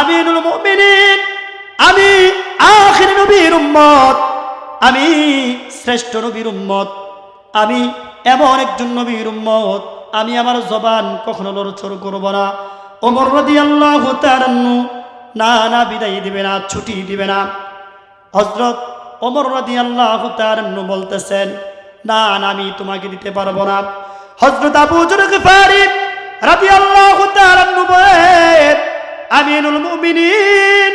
আমিনুল মুমিনিন, আমি আখির নবীর উম্মত, আমি শ্রেষ্ঠ নবীর উম্মত, আমি এমন একজন নবীর উম্মত, আমি আমার জবান কখনো লড়ছড় করব না। ওমর রাদিয়াল্লাহু তাআলা না বিদায় দিবে না, ছুটি দিবে না। হযরত ওমর রাদিয়াল্লাহু তাআলা বলতেছেন, না আমি তোমাকে দিতে পারবো না। হযরত আবু যর গিফারি রাদিয়াল্লাহু তাআলা বলেন, আমিনুল মুমিনিন,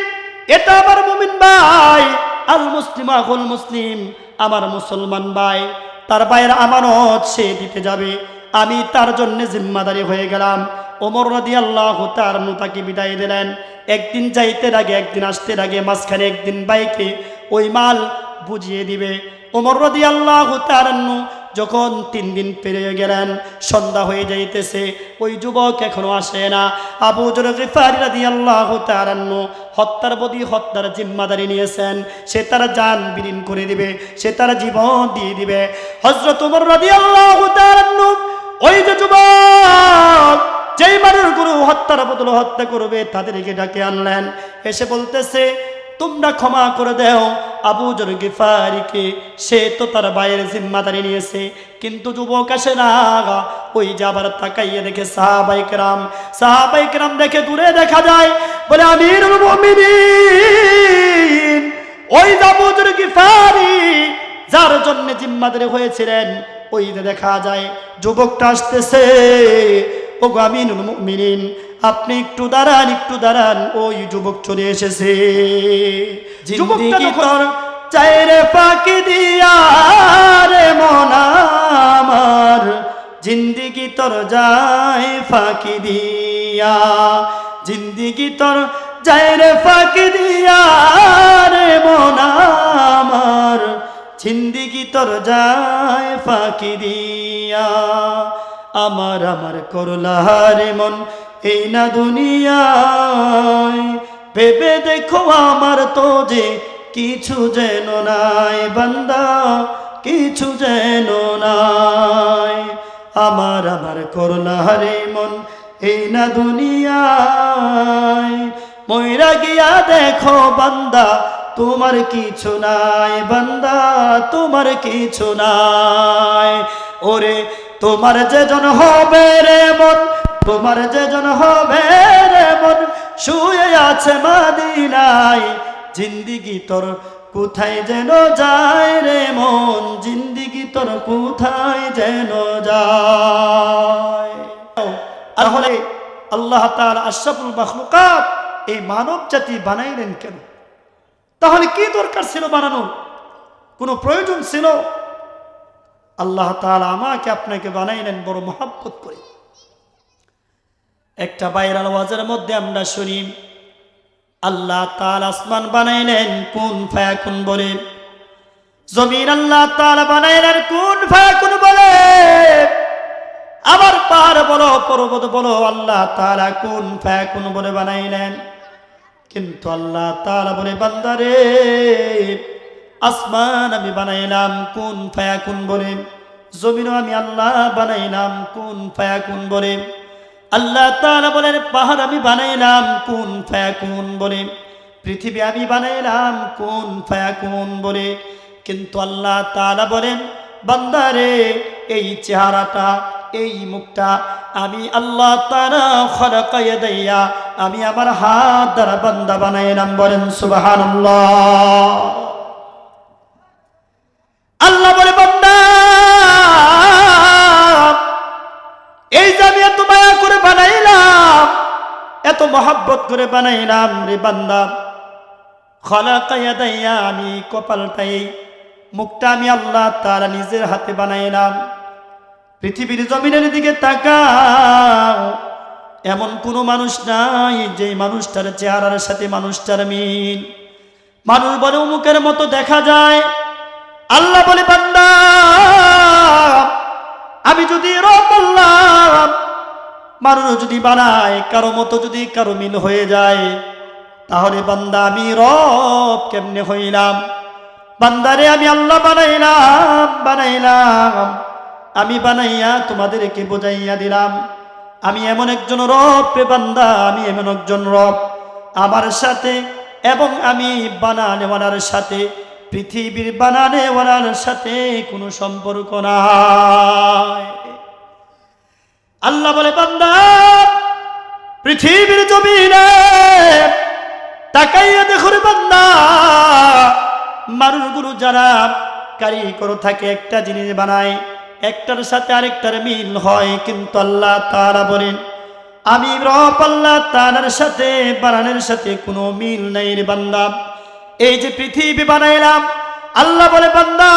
এটা আমার মুমিন ভাই, আল মুসলিম আখুল মুসলিম, আমার মুসলমান ভাই, তার ভাইয়ের আমানত সে দিতে যাবে, আমি তার জন্য জিম্মাদারি হয়ে গেলাম। ওমর রাদিয়াল্লাহু তাআলা তাকে বিদায় দিলেন। একদিন যাইতে লাগে, একদিন আসতে লাগে, মাঝখানে একদিন বাইকে ওই মাল বুঝিয়ে দিবে। ওমর রাদিয়াল্লাহু তাআলা যখন 3 দিন পেরিয়ে গেলেন, সন্ধ্যা হয়ে যাইতেছে, ওই যুবক এখনো আসে না। আবু যর গিফারি রাদিয়াল্লাহু তাআলা হত্যার জিম্মাদারি নিয়েছেন, সে তার জান বিলীন করে দিবে, সে তার জীবন দিয়ে দিবে। হযরত ওমর রাদিয়াল্লাহু তাআলা ওই যে যুবক যেই মানুষগুলো হত্যার বদলে হত্যা করবে তাদেরকে ডাকে আনলেন, এসে বলতেছে, তোমরা ক্ষমা করে দাও আবু যর গিফারিকে, সে তো তার ভাইয়ের জিম্মাদারি নিয়েছে। কিন্তু যুবক আসে না, ওই যে আবার তাকাইয়ে দেখে সাহাবায়ে কেরাম দেখে দূরে দেখা যায়, বলে আমিরুল মুমিনিন, ওই যে আবু যর গিফারি যার জন্য জিম্মাদারি হয়েছিলেন, ওই যে দেখা যায় যুবকটা আসতেছে। ও গো আমিনুল মুমিনিন, আপনি একটু দাঁড়ান, ওই যুবক চলে এসেছে। জিন্দেগি তোর চাইরে ফাঁকি দিয়া রে মন আমার, জিন্দেগি তোর যায় ফাঁকি দিয়া, জিন্দেগি তোর চাইরে ফাঁকি দিয়া রে মন আমার, জিন্দেগি তোর যায় ফাঁকি দিয়া। আমার করলা রে মন এই না দুনিয়ায়, ভেবে দেখো আমার তো যে কিছু যেন নাই বান্দা, কিছু যেন নাই। আমার করলা রে মন এই না দুনিয়ায়, মইরা গিয়া দেখো বান্দা তোমার কিছু নাই, বান্দা তোমার কিছু নাই। ওরে তোমার যেজন হবে রে মন, তোমার যেজন হবে রে মন, শুয়ে আছে মদিনায়, জিন্দেগি তোর কোথায় যেন যায় রে মন, জিন্দেগি তোর কোথায় যেন যায়। তাহলে আল্লাহ তাআলা আশরাফুল মাখলুকাত এই মানব জাতি বানাইলেন কেন? তাহলে কি দরকার ছিল বানানোর? কোনো প্রয়োজন ছিল? আল্লাহ তাআলা আমাকে আপনাকে বানাইলেন বড় মহব্বত করে। একটা ভাইরাল ওয়াজের মধ্যে আমরা শুনি, আল্লাহ তাআলা আসমান বানাইলেন কুন ফায়াকুন বলে, জমিন আল্লাহ তাআলা বানাইলেন কুন ফায়াকুন বলে, আবার পাহাড় বলো পর্বত বলো আল্লাহ তাআলা কুন ফায়াকুন বলে বানাইলেন। কিন্তু আল্লাহ তাআলা বলে, বান্দারে আসমান আমি বানাইলাম কুন ফায়াকুন বলে, জমিনও আমি আল্লাহ বানাইলাম কুন ফায়াকুন বলে। আল্লাহ তাআলা বলেন, পাহাড় আমি বানাইলাম কুন ফায়াকুন বলে, পৃথিবী আমি বানাইলাম কুন ফায়াকুন বলে। কিন্তু আল্লাহ তাআলা বলেন, বান্দারে এই চেহারাটা, এই মুখটা আমি আল্লাহ তাআলা খলাকা ইয়াদাইয়া, আমি আমার হাত দ্বারা বান্দা বানাইলাম। বলেন সুবহানাল্লাহ। আল্লাহ বলে, বান্দা এই যে আমি এত মায়া করে বানাইলাম, এত মহব্বত করে বানাইলাম রে বান্দা, খলাকা ইয়াদাইয়া, আমি কপালটাই, মুখটা আমি আল্লাহ তাআলা নিজের হাতে বানাইলাম। পৃথিবীর জমিনের দিকে তাকাও, এমন কোনো মানুষ নাই যে মানুষটার চেহারার সাথে মানুষটার মিল। মানুষ বলে অমুকের মতো দেখা যায়। আল্লাহ বলে, বান্দা আমি যদি রব বললাম, মানুষ যদি বানায় কারো মতো, যদি কারো মিল হয়ে যায়, তাহলে বান্দা আমি রব কেমনে হইলাম? বান্দারে আমি আল্লাহ বানাইলাম, আমি বানাইয়া তোমাদেরকে বোঝাইয়া দিলাম, আমি এমন একজন রব রে বান্দা, আমি এমন একজন রব। আমার সাথে এবং আমি বানানেওয়ালার সাথে, পৃথিবীর বানানেওয়ালার সাথে কোনো সম্পর্ক নাই। আল্লাহ বলে, বান্দা পৃথিবীর জমিনে তাকাইয়া দেখো রে বান্দা, মানুষগুলো যারা কারিগর থাকে, একটা জিনিস বানায়, একটার সাথে আরেকটার মিল হয়, কিন্তু আল্লাহ তাআলা বলেন আমি রব আল্লাহ তাআলার সাথে বানানোর সাথে কোনো মিল নাই রে বান্দা। এই যে পৃথিবী বানাইলাম, আল্লাহ বলে বান্দা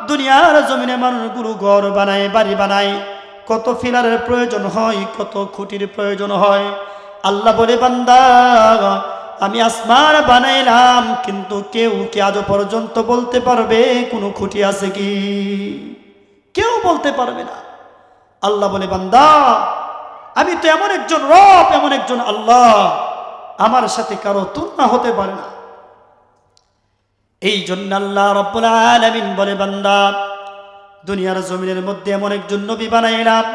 দুনিয়ার জমিনে মানুষগুলো ঘর বানায়, বাড়ি বানায়, কত ফিলারের প্রয়োজন হয়, কত খুঁটির প্রয়োজন হয়। আল্লাহ বলে বান্দা আমি আসমান বানাইলাম, কিন্তু কেউ কি আজ পর্যন্ত বলতে পারবে কোনো খুঁটি আছে কি? কেউ বলতে পারবে না। আল্লাহ বলে বান্দা আমি তো এমন একজন রব, এমন একজন আল্লাহ, আমার সাথে কারো তুলনা হতে পারে না। এই জন্য আল্লাহ রাব্বুল আলামিন বলে বান্দা দুনিয়ার জমিনের মধ্যে এমন একজন নবী বানাইলাম,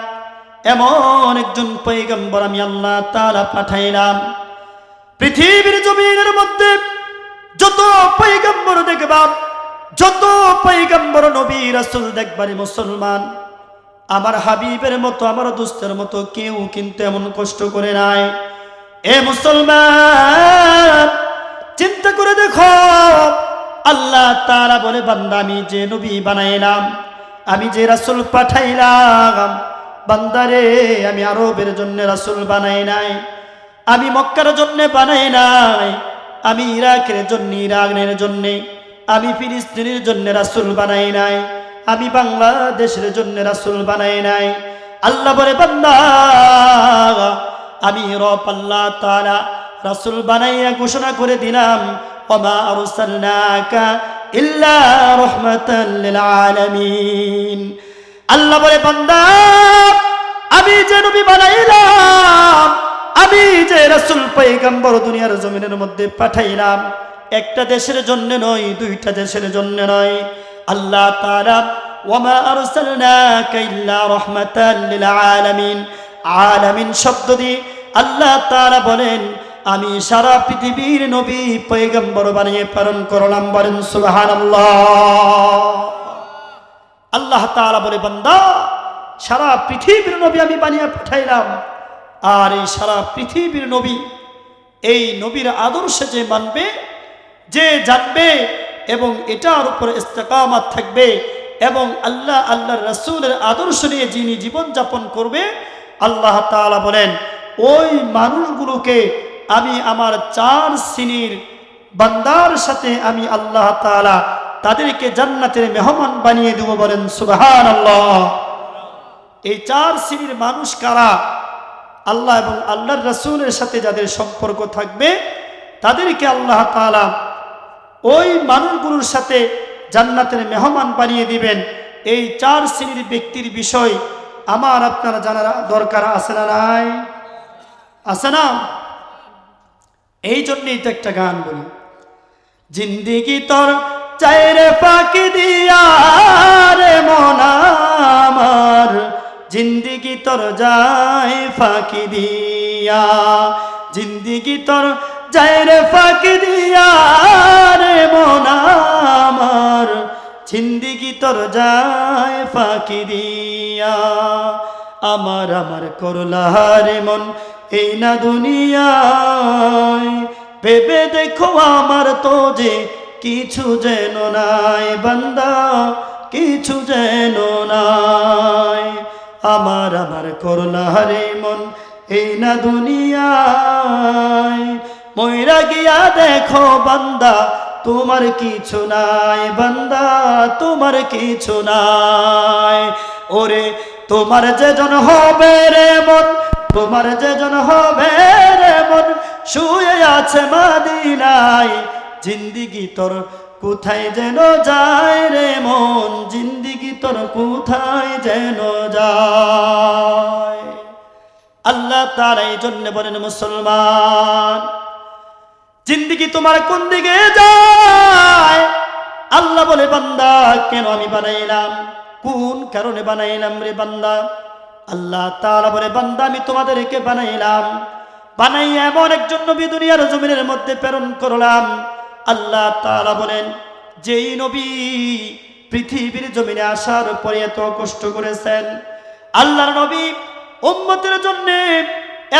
এমন একজন পয়গম্বর আমি আল্লাহ তাআলা পাঠাইলাম। পৃথিবীর জমিনের মধ্যে যত পয়গম্বর দেখবা, যত পয়গম্বর নবী রাসূল দেখবারে মুসলমান, আমার হাবিবের মতো, আমার দোস্তের মতো কেউ কিন্তু এমন কষ্ট করে নাই। এ মুসলমান চিন্তা করে দেখো, আল্লাহ তাআলা বলে বান্দা আমি যে নবী বানাইলাম, আমি যে রাসূল পাঠাইলাম, বান্দারে আমি আরবের জন্য রাসূল বানাই নাই, আমি মক্কার জন্য বানাই নাই, আমি ইরাকের জন্য, ইরানের জন্য, আমি ফিলিস্তিনের জন্য রাসূল বানাই নাই, আমি বাংলাদেশের জন্য রাসূল বানাই নাই। আল্লাহ বলে বান্দা আমি রব আল্লাহ তাআলা রাসূল বানাইয়া ঘোষণা করে দিলাম ওমা আরসালনাকা ইল্লা রাহমাতাল লিল আলামিন। আল্লাহ বলে বান্দা আমি যে নবী বানাইলাম, আমি যে রাসূল পয়গম্বর দুনিয়ার জমিনের মধ্যে পাঠাইলাম, একটা দেশের জন্য নয়, দুইটা দেশের জন্য নয়। আল্লাহ তাআলা ওয়ামা আরসালনাকা ইল্লা রাহমাতাল লিল আলামিন, আলামিন শব্দ দিয়ে আল্লাহ তাআলা বলেন আমি সারা পৃথিবীর নবী পয়গম্বর বানিয়ে প্রেরণ করলাম। বলেন সুবহানাল্লাহ। আল্লাহ তাআলা বলে বান্দা সারা পৃথিবীর নবী আমি বানিয়ে পাঠাইলাম, আর এই সারা পৃথিবীর নবী, এই নবীর আদর্শে যে মানবে, যে জানবে এবং এটার উপর ইস্তেকামাত থাকবে এবং আল্লাহর রাসূলের আদর্শ নিয়ে যিনি জীবন যাপন করবে, আল্লাহ তাআলা বলেন ওই মানুষগুলোকে আমি আমার 4 শ্রেণীর বান্দার সাথে আমি আল্লাহ তাআলা তাদেরকে জান্নাতের মেহমান বানিয়ে দেব। বলেন সুবহানাল্লাহ। এই 4 শ্রেণীর মানুষ কারা? আল্লাহ এবং আল্লাহর রাসূলের সাথে যাদের সম্পর্ক থাকবে তাদেরকে আল্লাহ তাআলা ওই মানুষগুলোর সাথে জান্নাতের মেহমান বানিয়ে দিবেন। এই 4 শ্রেণীর ব্যক্তির বিষয় আমার আপনারা জানার দরকার আছে না নাই? আছে না? এই জন্যই তো একটা গান বলি, জিন্দেগি তোর চাইরে ফাঁকি দিয়া রে মন আমার, জিন্দেগি তোর যায় ফাঁকি দিয়া, জিন্দেগি তোর যাইরে ফাঁকি দিয়া রে মন আমার, জিন্দেগি তোর যায় ফাঁকি দিয়া, আমার আমার করলা রে মন এই না দুনিয়ায়, ভেবে দেখো আমার তো যে কিছু যেন নাই বান্দা, কিছু যেন নাই, আমার আমার করলা রে মন এই না দুনিয়ায়, মইরা গিয়া দেখো বান্দা তোমার কিছু নাই, বান্দা তোমার কিছু নাই। ওরে তোমার যেজন হবে রে মন, তোমার যেজন হবে রে মন, শুয়ে আছে মদিনায়, জিন্দেগি তোর কোথায় যেন যায় রে মন, জিন্দেগি তোর কোথায় যেন যায়। আল্লাহ তাআলা এই জন্য বলেন মুসলমান জিন্দেগি তোমার কোন দিকে যায়? আল্লাহ বলে বান্দা কেন আমি বানাইলাম, কোন কারণে বানাইলাম রে বান্দা? আল্লাহ তাআলা বলে বান্দা আমি তোমাদেরকে বানাইলাম বানাইয়া এমন একজন নবী দুনিয়ার জমিনের মধ্যে প্রেরণ করলাম। আল্লাহ তাআলা বলেন, যেই নবী পৃথিবীর জমিনে আসার পরে এত কষ্ট করেছেন, আল্লাহর নবী উম্মতের জন্য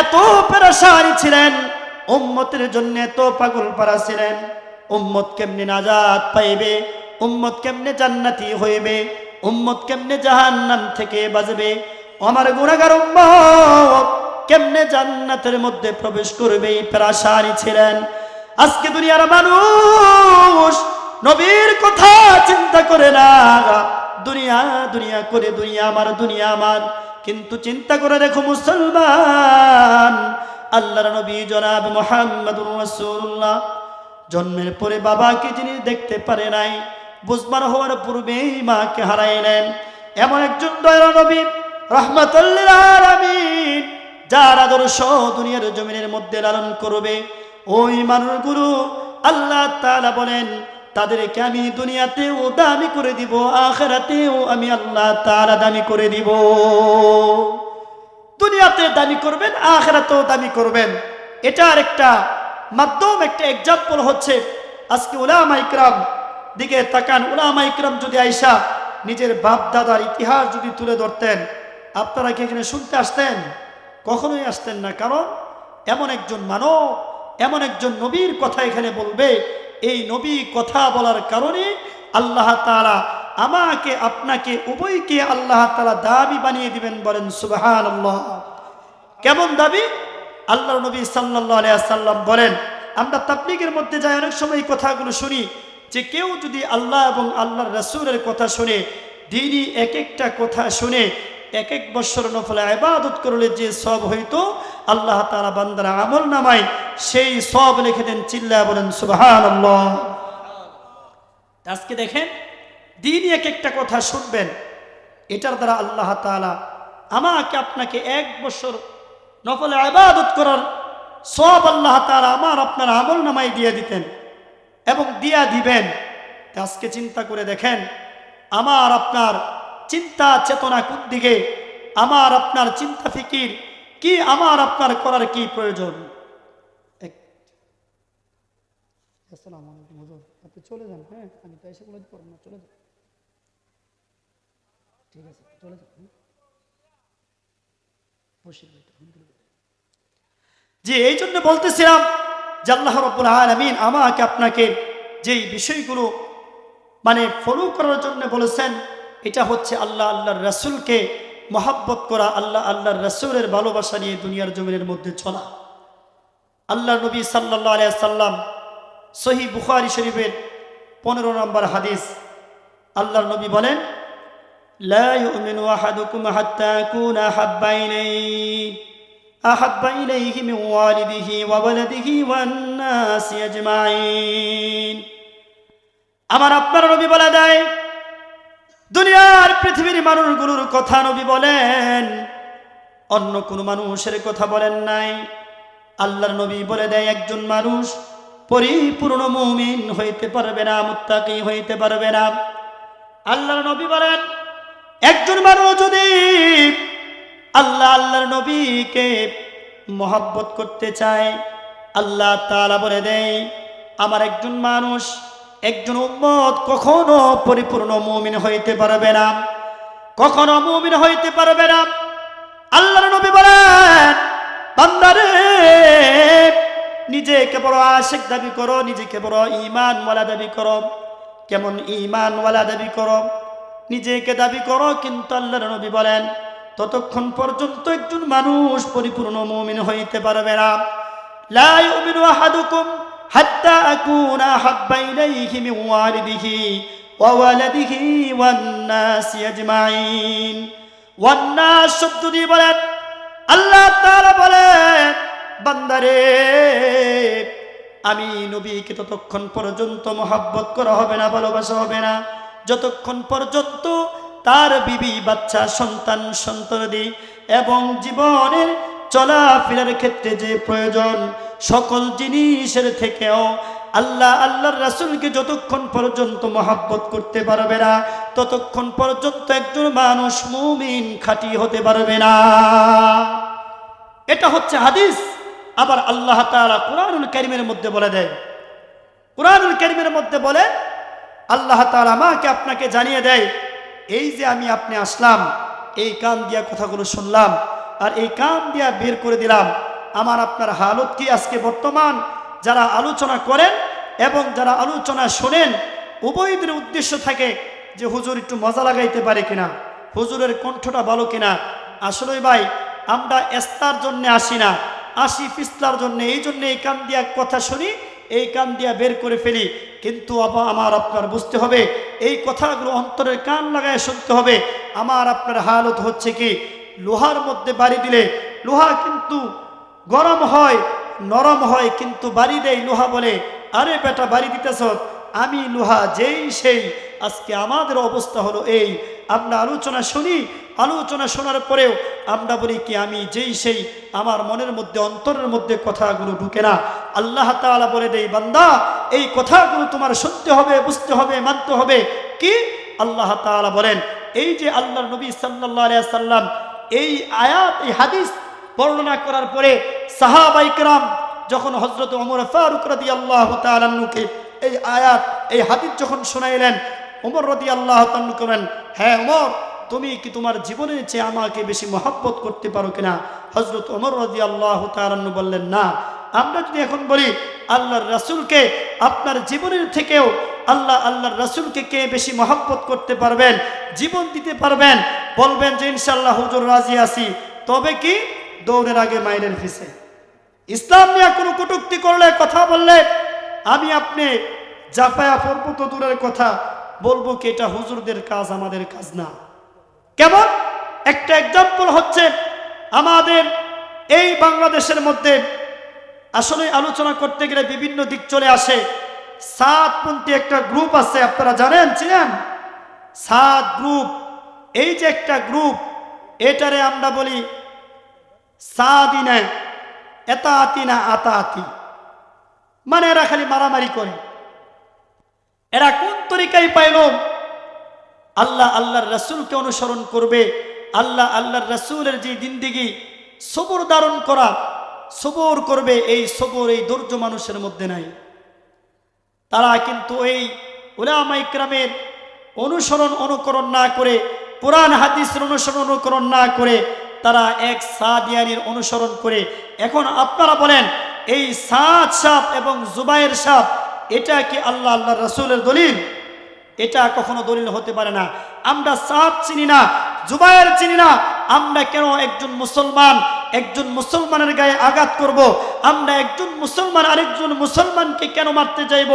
এত পেরেশানি ছিলেন, উম্মতের জন্য এত পাগল পারা ছিলেন, উম্মত কেমনে নাজাত পাইবে, উম্মত কেমনে জান্নাতি হইবে, উম্মত কেমনে জাহান্নাম থেকে বাঁচবে, আমার গুনাহগার উম্মত কেমনে জান্নাতের মধ্যে প্রবেশ করবে, এই পেরেশানি ছিলেন। আজকে দুনিয়ার মানুষ নবীর কথা চিন্তা করে না, দুনিয়া দুনিয়া করে, দুনিয়া আমার। কিন্তু চিন্তা করে দেখো মুসলমান, আল্লাহর নবী জনাব মুহাম্মদুর রাসূলুল্লাহ জন্মের পরে বাবাকে যিনি দেখতে পারে নাই, বুঝবার হওয়ার পূর্বেই মাকে হারাইলেন, এমন একজন দয়ার নবী রাহমাতুল লিল আলামিন, যার আদর্শ দুনিয়ার জমিনের মধ্যে লালন করবে ওই মানুষগুলো আল্লাহ তাআলা বলেন, তাদেরকে আমি দুনিয়াতেও দামি করে দিব, আখিরাতেও আমি আল্লাহ তাআলা দামি করে দিব। দুনিয়াতে দামি করবেন, আখিরাতেও দামি করবেন। এটার একটা মাধ্যম, একটা এক্সাম্পল হচ্ছে আজকে উলামা ইকরাম দিকে তাকান। উলামা ইকরাম যদি আইসা নিজের বাপ দাদার ইতিহাস যদি তুলে ধরতেন, আপনারা কি এখানে শুনতে আসতেন? কখনোই আসতেন না। কারণ এমন একজন মানব, এমন একজন নবীর কথা এখানে বলবে, এই নবী কথা বলার কারণে আল্লাহ তাআলা আমাকে আপনাকে উভয়কে আল্লাহ তাআলা দাবি বানিয়ে দিবেন। বলেন সুবহানাল্লাহ। কেমন দাবি? আল্লাহর নবী সাল্লাল্লাহু আলাইহি ওয়াসাল্লাম বলেন, আমরা তাবলীগের মধ্যে যাই অনেক সময় এই কথাগুলো শুনি যে কেউ যদি আল্লাহ এবং আল্লাহর রাসূলের কথা শুনে, দ্বীনি এক একটা কথা শুনে এক এক বছর নফল ইবাদত করলে যে সওয়াব হইতো, আল্লাহ তাআলা বান্দার আমল নামায় সেই সওয়াব লিখে দেন। চিল্লায়া বলেন সুবহানাল্লাহ। আজকে দেখেন, দ্বীনি এক একটা কথা শুনবেন, এটার দ্বারা আল্লাহ তাআলা আমাকে আপনাকে এক বছর নফল ইবাদত করার সওয়াব আল্লাহ তাআলা আমার আপনার আমল নামায় দিয়ে দিতেন এবং দিয়া দিবেন। আজকে চিন্তা করে দেখেন, আমার আপনার চিন্তা চেতনা কোন দিকে, আমার আপনার চিন্তা ফিকির কি, আমার আপনার করার কি প্রয়োজন? আসসালামু আলাইকুম হুজুর, আপনি চলে যান। হ্যাঁ, আমি তো এসে বলে করব না, চলে যান। ঠিক আছে, চলে যান। জি, এই জন্য বলতেছিলাম যে আল্লাহ রাব্বুল আলামিন আমাকে আপনাকে যেই বিষয়গুলো মানে ফলো করার জন্য বলেছেন, এটা হচ্ছে আল্লাহ আল্লাহর রাসূলকে মহব্বত করা, আল্লাহ আল্লাহর রাসূলের ভালোবাসা নিয়ে দুনিয়ার জমিনের মধ্যে চলা। আল্লাহ নবী সাল্লাল্লাহু আলাইহি ওয়াসাল্লাম সহিহ বুখারী শরীফের 15 নম্বর হাদিস, আল্লাহর নবী বলেন, লা ইউমিনু আহাদুকুম হাত্তা আকুনা আহাব্বা ইলাইহি মিন ওয়ালিদিহি ওয়া ওয়ালাদিহি ওয়ান নাসি আজমাইন। আমার আপনার নবী বলে দেয়, দুনিয়ার পৃথিবীর মানুষগুলোর কথা নবী বলেন, অন্য কোন মানুষের কথা বলেন নাই। আল্লাহর নবী বলে দেয়, একজন মানুষ পরিপূর্ণ মুমিন হইতে পারবে না, মুত্তাকি হইতে পারবে না। আল্লাহর নবী বলেন, একজন মানুষ যদি আল্লাহর নবীকে মহব্বত করতে চায়, আল্লাহ তাআলা বলে দেয়, আমার একজন মানুষ, একজন উম্মত কখনো পরিপূর্ণ মুমিন হইতে পারবে না, কখনো মুমিন হইতে পারবে না। আল্লাহর নবী বলেন, বান্দারে নিজেকে বড় আশিক দাবি করো, নিজেকে বড় ঈমানওয়ালা দাবি করো। কেমন ঈমানওয়ালা দাবি করো? নিজেকে দাবি করো, কিন্তু আল্লাহর নবী বলেন ততক্ষণ পর্যন্ত একজন মানুষ পরিপূর্ণ মুমিন হইতে পারবে না। লা ইউমিনু আহাদুকুম হাত্তা আকুনা আহাব্বা ইলাইহি মিন ওয়ালিদিহি ওয়া ওয়ালাদিহি ওয়ান নাসি আজমাইন। ওয়ান নাস শব্দ দিয়ে বলেন, আল্লাহ তাআলা বলেন, বান্দারে আমি নবীকে ততক্ষণ পর্যন্ত মহব্বত করা হবে না, ভালোবাসা হবে না, যতক্ষণ পর্যন্ত তার বিবি, বাচ্চা, সন্তান, সন্ততি এবং জীবনের চলাফেরার ক্ষেত্রে যে প্রয়োজন সকল জিনিসের থেকেও আল্লাহর রাসূলকে যতক্ষণ পর্যন্ত মহব্বত করতে পারবে না, ততক্ষণ পর্যন্ত একজন মানুষ মুমিন খাঁটি হতে পারবে না। এটা হচ্ছে হাদিস, আবার আল্লাহ তাআলা কুরআনুল কারীমের মধ্যে বলে দেয়, কুরআনুল কারীমের মধ্যে বলে আল্লাহ তাআলা আমাকে আপনাকে জানিয়ে দেয়, এই যে আমি আপনি আসলাম, এই কান দিয়া কথাগুলো শুনলাম আর এই কান দিয়া বের করে দিলাম, আমার আপনার হালত কি আজকে বর্তমান যারা আলোচনা করেন এবং যারা আলোচনা শোনেন উভয়দের উদ্দেশ্য থাকে যে হুজুর একটু মজা লাগাইতে পারে কিনা, হুজুরের কণ্ঠটা ভালো কিনা। আসলে ভাই আমরা এস্তার জন্য আসি না, আসি ফিসলার জন্য। এই জন্য এই কান দিয়া কথা শুনি, এই কান দিয়া বের করে ফেলি। কিন্তু আমার আপনার বুঝতে হবে এই কথাগুলো অন্তরের কান লাগায় শুনতে হবে। আমার আপনার হালত হচ্ছে কি, লোহার মধ্যে বাড়ি দিলে লোহা কিন্তু গরম হয়, নরম হয়, কিন্তু বাড়ি দেয় লোহা বলে আরে বেটা বাড়ি দিতেছ, আমি লোহা যেই সেই। আজকে আমাদের অবস্থা হলো এই, আমরা আলোচনা শুনি, আলোচনা শোনার পরেও আমরা বলি কি আমি যেই সেই, আমার মনের মধ্যে অন্তরের মধ্যে কথাগুলো ঢুকে না। আল্লাহ তাআলা বলে দেই বান্দা এই কথাগুলো তোমার শুনতে হবে, বুঝতে হবে, মানতে হবে। কি আল্লাহ তাআলা বলেন, এই যে আল্লাহর নবী সাল্লাল্লাহু আলাইহি সাল্লাম এই আয়াত এই হাদিস বর্ণনা করার পরে সাহাবায়ে কেরাম যখন হযরত ওমর ফারুক রাদিয়াল্লাহু তাআলা আনহুকে এই আয়াত এই হাদিস যখন শোনাইলেন, ওমর রাদিয়াল্লাহু তাআলা আনহু বলেন, হ্যাঁ ওমর তুমি কি তোমার জীবনের চেয়ে আমাকে বেশি মহব্বত করতে পারো কিনা? হযরত ওমর রাদিয়াল্লাহু তাআলা আনহু বললেন না। আমরা যদি এখন বলি আল্লাহর রাসূলকে আপনার জীবনের থেকেও আল্লাহর রাসূলকে কে বেশি মহব্বত করতে পারবেন, জীবন দিতে পারবেন, বলবেন যে ইনশাআল্লাহ হুজুর রাজি আছি। তবে কি দৌড়ের আগে মাইরের পিছে। ইসলাম নিয়ে কোনো কটূক্তি করলে, কথা বললে আমি আপনি জাফায়া পড়বো তো দূরের কথা, বলবো কি এটা হুজুরদের কাজ, আমাদের কাজ না। কেমন একটা এক্সাম্পল হচ্ছে আমাদের এই বাংলাদেশের মধ্যে আসলে আলোচনা করতে গেলে বিভিন্ন দিক চলে আসে। সাতপন্থী একটা গ্রুপ আছে, আপনারা জানেন, চিনেন? সাত গ্রুপ, এই যে একটা গ্রুপ, এটারে আমরা বলি সাদিনা এতাআতিনা আতাআতি, মানে এরা খালি মারামারি করে। এরা কোন তরিকায় পাইল? আল্লাহর রাসূলকে অনুসরণ করবে, আল্লাহর রাসূলের যে জিন্দেগি সবর ধারণ করা, সবর করবে, এই সবর এই ধৈর্য মানুষের মধ্যে নাই। তারা কিন্তু এই উলামায়ে কেরামের অনুসরণ অনুকরণ না করে, কোরআন হাদিসের অনুসরণ অনুকরণ না করে তারা এক সাদিয়ানির অনুসরণ করে। এখন আপনারা বলেন এই সাদ সাপ এবং জুবায়ের সাপ এটা কি আল্লাহর রাসূলের দলিল? এটা কখনো দলিল হতে পারে না। আমরা সাদ চিনি না, জুবায়ের চিনি না, আমরা কেন একজন মুসলমানের গায়ে আঘাত করব? আমরা একজন মুসলমান আরেকজন মুসলমানকে কেন মারতে যাইব?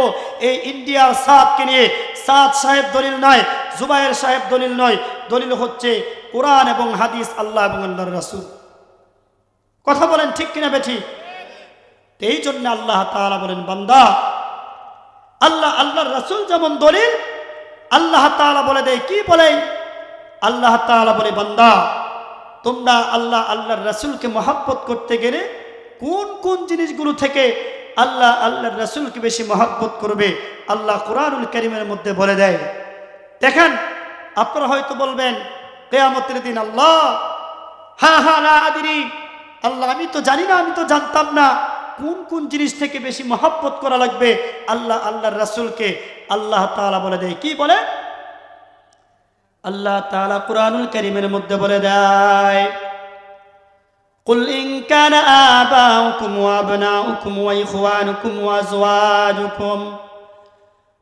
এই ইন্ডিয়ার সাদকে নিয়ে সাদ সাহেব দলিল নয়, জুবায়ের সাহেব দলিল নয়, দলিল হচ্ছে কোরআন এবং হাদিস, আল্লাহ এবং আল্লাহর রাসূল। কথা বলেন ঠিক কিনা বেঠিক? এই জন্য আল্লাহ তাআলা বলেন বান্দা আল্লাহর রাসূল যেমন দলিল, আল্লাহ তাআলা বলে দেয় কি বলে? আল্লাহ তাআলা বলে বান্দা তোমরা আল্লাহর রাসূলকে মহব্বত করতে গেলে কোন কোন জিনিসগুলো থেকে আল্লাহর রাসূলকে বেশি মহব্বত করবে আল্লাহ কোরআনুল কারীমের মধ্যে বলে দেয়। দেখেন আপনারা হয়তো বলবেন কিয়ামতের দিন আল্লাহ হা লা আদরি, আল্লাহ আমি তো জানি না, আমি তো জানতাম না কোন কোন জিনিস থেকে বেশি মহব্বত করা লাগবে আল্লাহর রাসূলকে। আল্লাহ তাআলা বলে দেয় কি বলে? আল্লাহ তাআলা কোরআনুল কারীমের মধ্যে বলে দেয় কুল ইন কানা আবাউকুম ওয়া আবনাউকুম ওয়া ইখওয়ানুকুম ওয়া আজওয়াজুকুম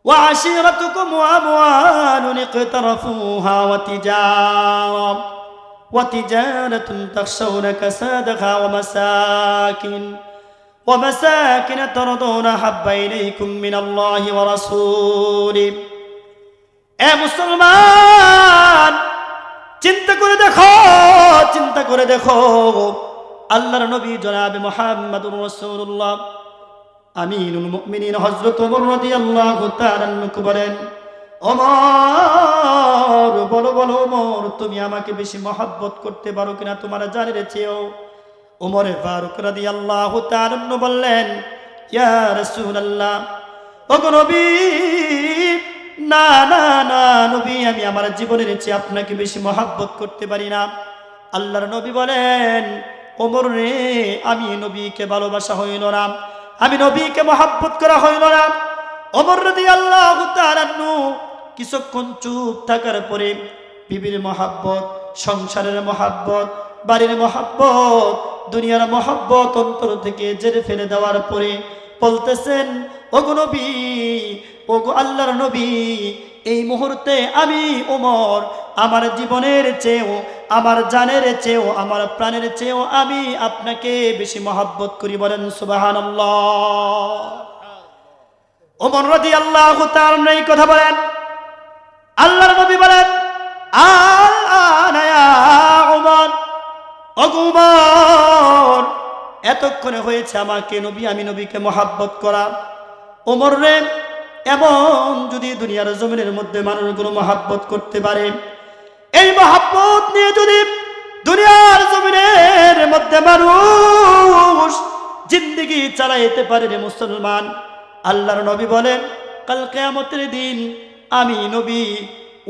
ওয়া আশীরাতুকুম ওয়া আমওয়ালুন ইকতারাফুহা ওয়া তিজারাতুন তাখশাউনা কাসাদাহা ওয়া মাসাকিন তারদুনা হাব্বা ইলাইকুম মিনাল্লাহি ওয়া রাসূলিহি। এ মুসলমান চিন্তা করে দেখো আল্লাহর নবী জনাবে মুহাম্মদুর রাসূলুল্লাহ আমিনুল মুমিনিন হযরত ওমর রাদিয়াল্লাহু তাআলা আনহু বলেন, ওমর বলো ওমর তুমি আমাকে বেশি মহব্বত করতে পারো কিনা তোমার জানের চেয়েও? ওমর ফারুক রাদিয়াল্লাহু তাআলা আনহু বললেন, ইয়া রাসূলুল্লাহ, ওগো নবী, না নবী, আমি আমার জীবনের চেয়ে আপনাকে বেশি মহব্বত করতে পারি না। আল্লাহর নবী বলেন, ওমর রে, আমি নবীকে ভালোবাসা হইল না, আমি নবীকে মহাব্বত করা হইল না। ওমর রাদিয়াল্লাহু তাআলা আনহু কিছুক্ষণ চুপ থাকার পরে বিবির মহাব্বত, সংসারের মহাব্বত, বাড়ির মহাব্বত, দুনিয়ার মহাব্বত অন্তর থেকে জেরে ফেলে দেওয়ার পরে বলতেছেন, ওগো নবী, ওগো আল্লাহর নবী, এই মুহূর্তে আমি ওমর আমার জীবনের চেয়েও, আমার জানের চেয়েও, আমার প্রাণের চেয়েও আমি আপনাকে বেশি মহাব্বত করি। বলেন সুবহানাল্লাহ। ওমর রাদিয়াল্লাহু তাআলা এই কথা বলেন। আল্লাহর নবী বলেন, আনা ইয়া ওমর, ওগো ওমর, এতক্ষণে হয়েছে আমাকে নবী, আমি নবীকে মহাব্বত করা। ওমর রে, এমন যদি দুনিয়ার জমিনের মধ্যে মানুষগুলো মহাব্বত করতে পারে, এই মহাব্বত নিয়ে যদি দুনিয়ার জমিনের মধ্যে মানুষ জিন্দেগি চালাইতে পারে রে মুসলমান, আল্লাহর নবী বলেন, কাল কিয়ামতের দিন আমি নবী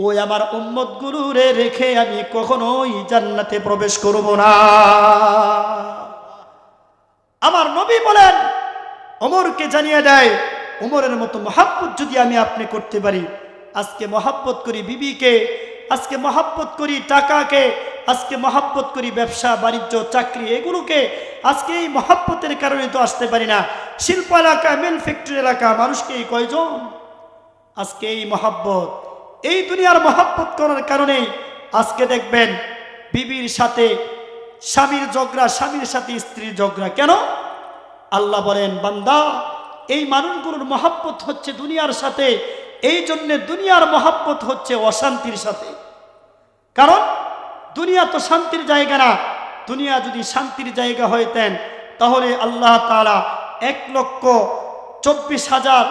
ওই আমার উম্মত গুলোরে রেখে আমি কখনোই জান্নাতে প্রবেশ করব না। আমার নবী বলেন, ওমরকে জানিয়ে দেয়, ওমরের মতো মহাব্বত যদি আমি আপনি করতে পারি, আজকে মহাব্বত করি বিবিকে, আজকে মহাব্বত করি টাকাকে, আজকে মহাব্বত করি ব্যবসা বাণিজ্য চাকরি এগুলোকে, আজকে এই মহাব্বতের কারণে তো আসতে পারি না। শিল্প এলাকা, মিল ফ্যাক্টরি এলাকা, মানুষকে এই কয়জন? আজকে এই মহাব্বত, এই দুনিয়ার মহাব্বত করার কারণেই আজকে দেখবেন বিবির সাথে স্বামীর ঝগড়া, স্বামীর সাথে স্ত্রীর ঝগড়া। কেন? আল্লাহ বলেন, বান্দা, এই মানুষগুলোর মহাব্বত হচ্ছে দুনিয়ার সাথে, এই জন্য দুনিয়ার মহাব্বত হচ্ছে অশান্তির সাথে। কারণ দুনিয়া তো শান্তির জায়গা না। দুনিয়া যদি শান্তির জায়গা হইতেন তাহলে আল্লাহ তাআলা 1,24,000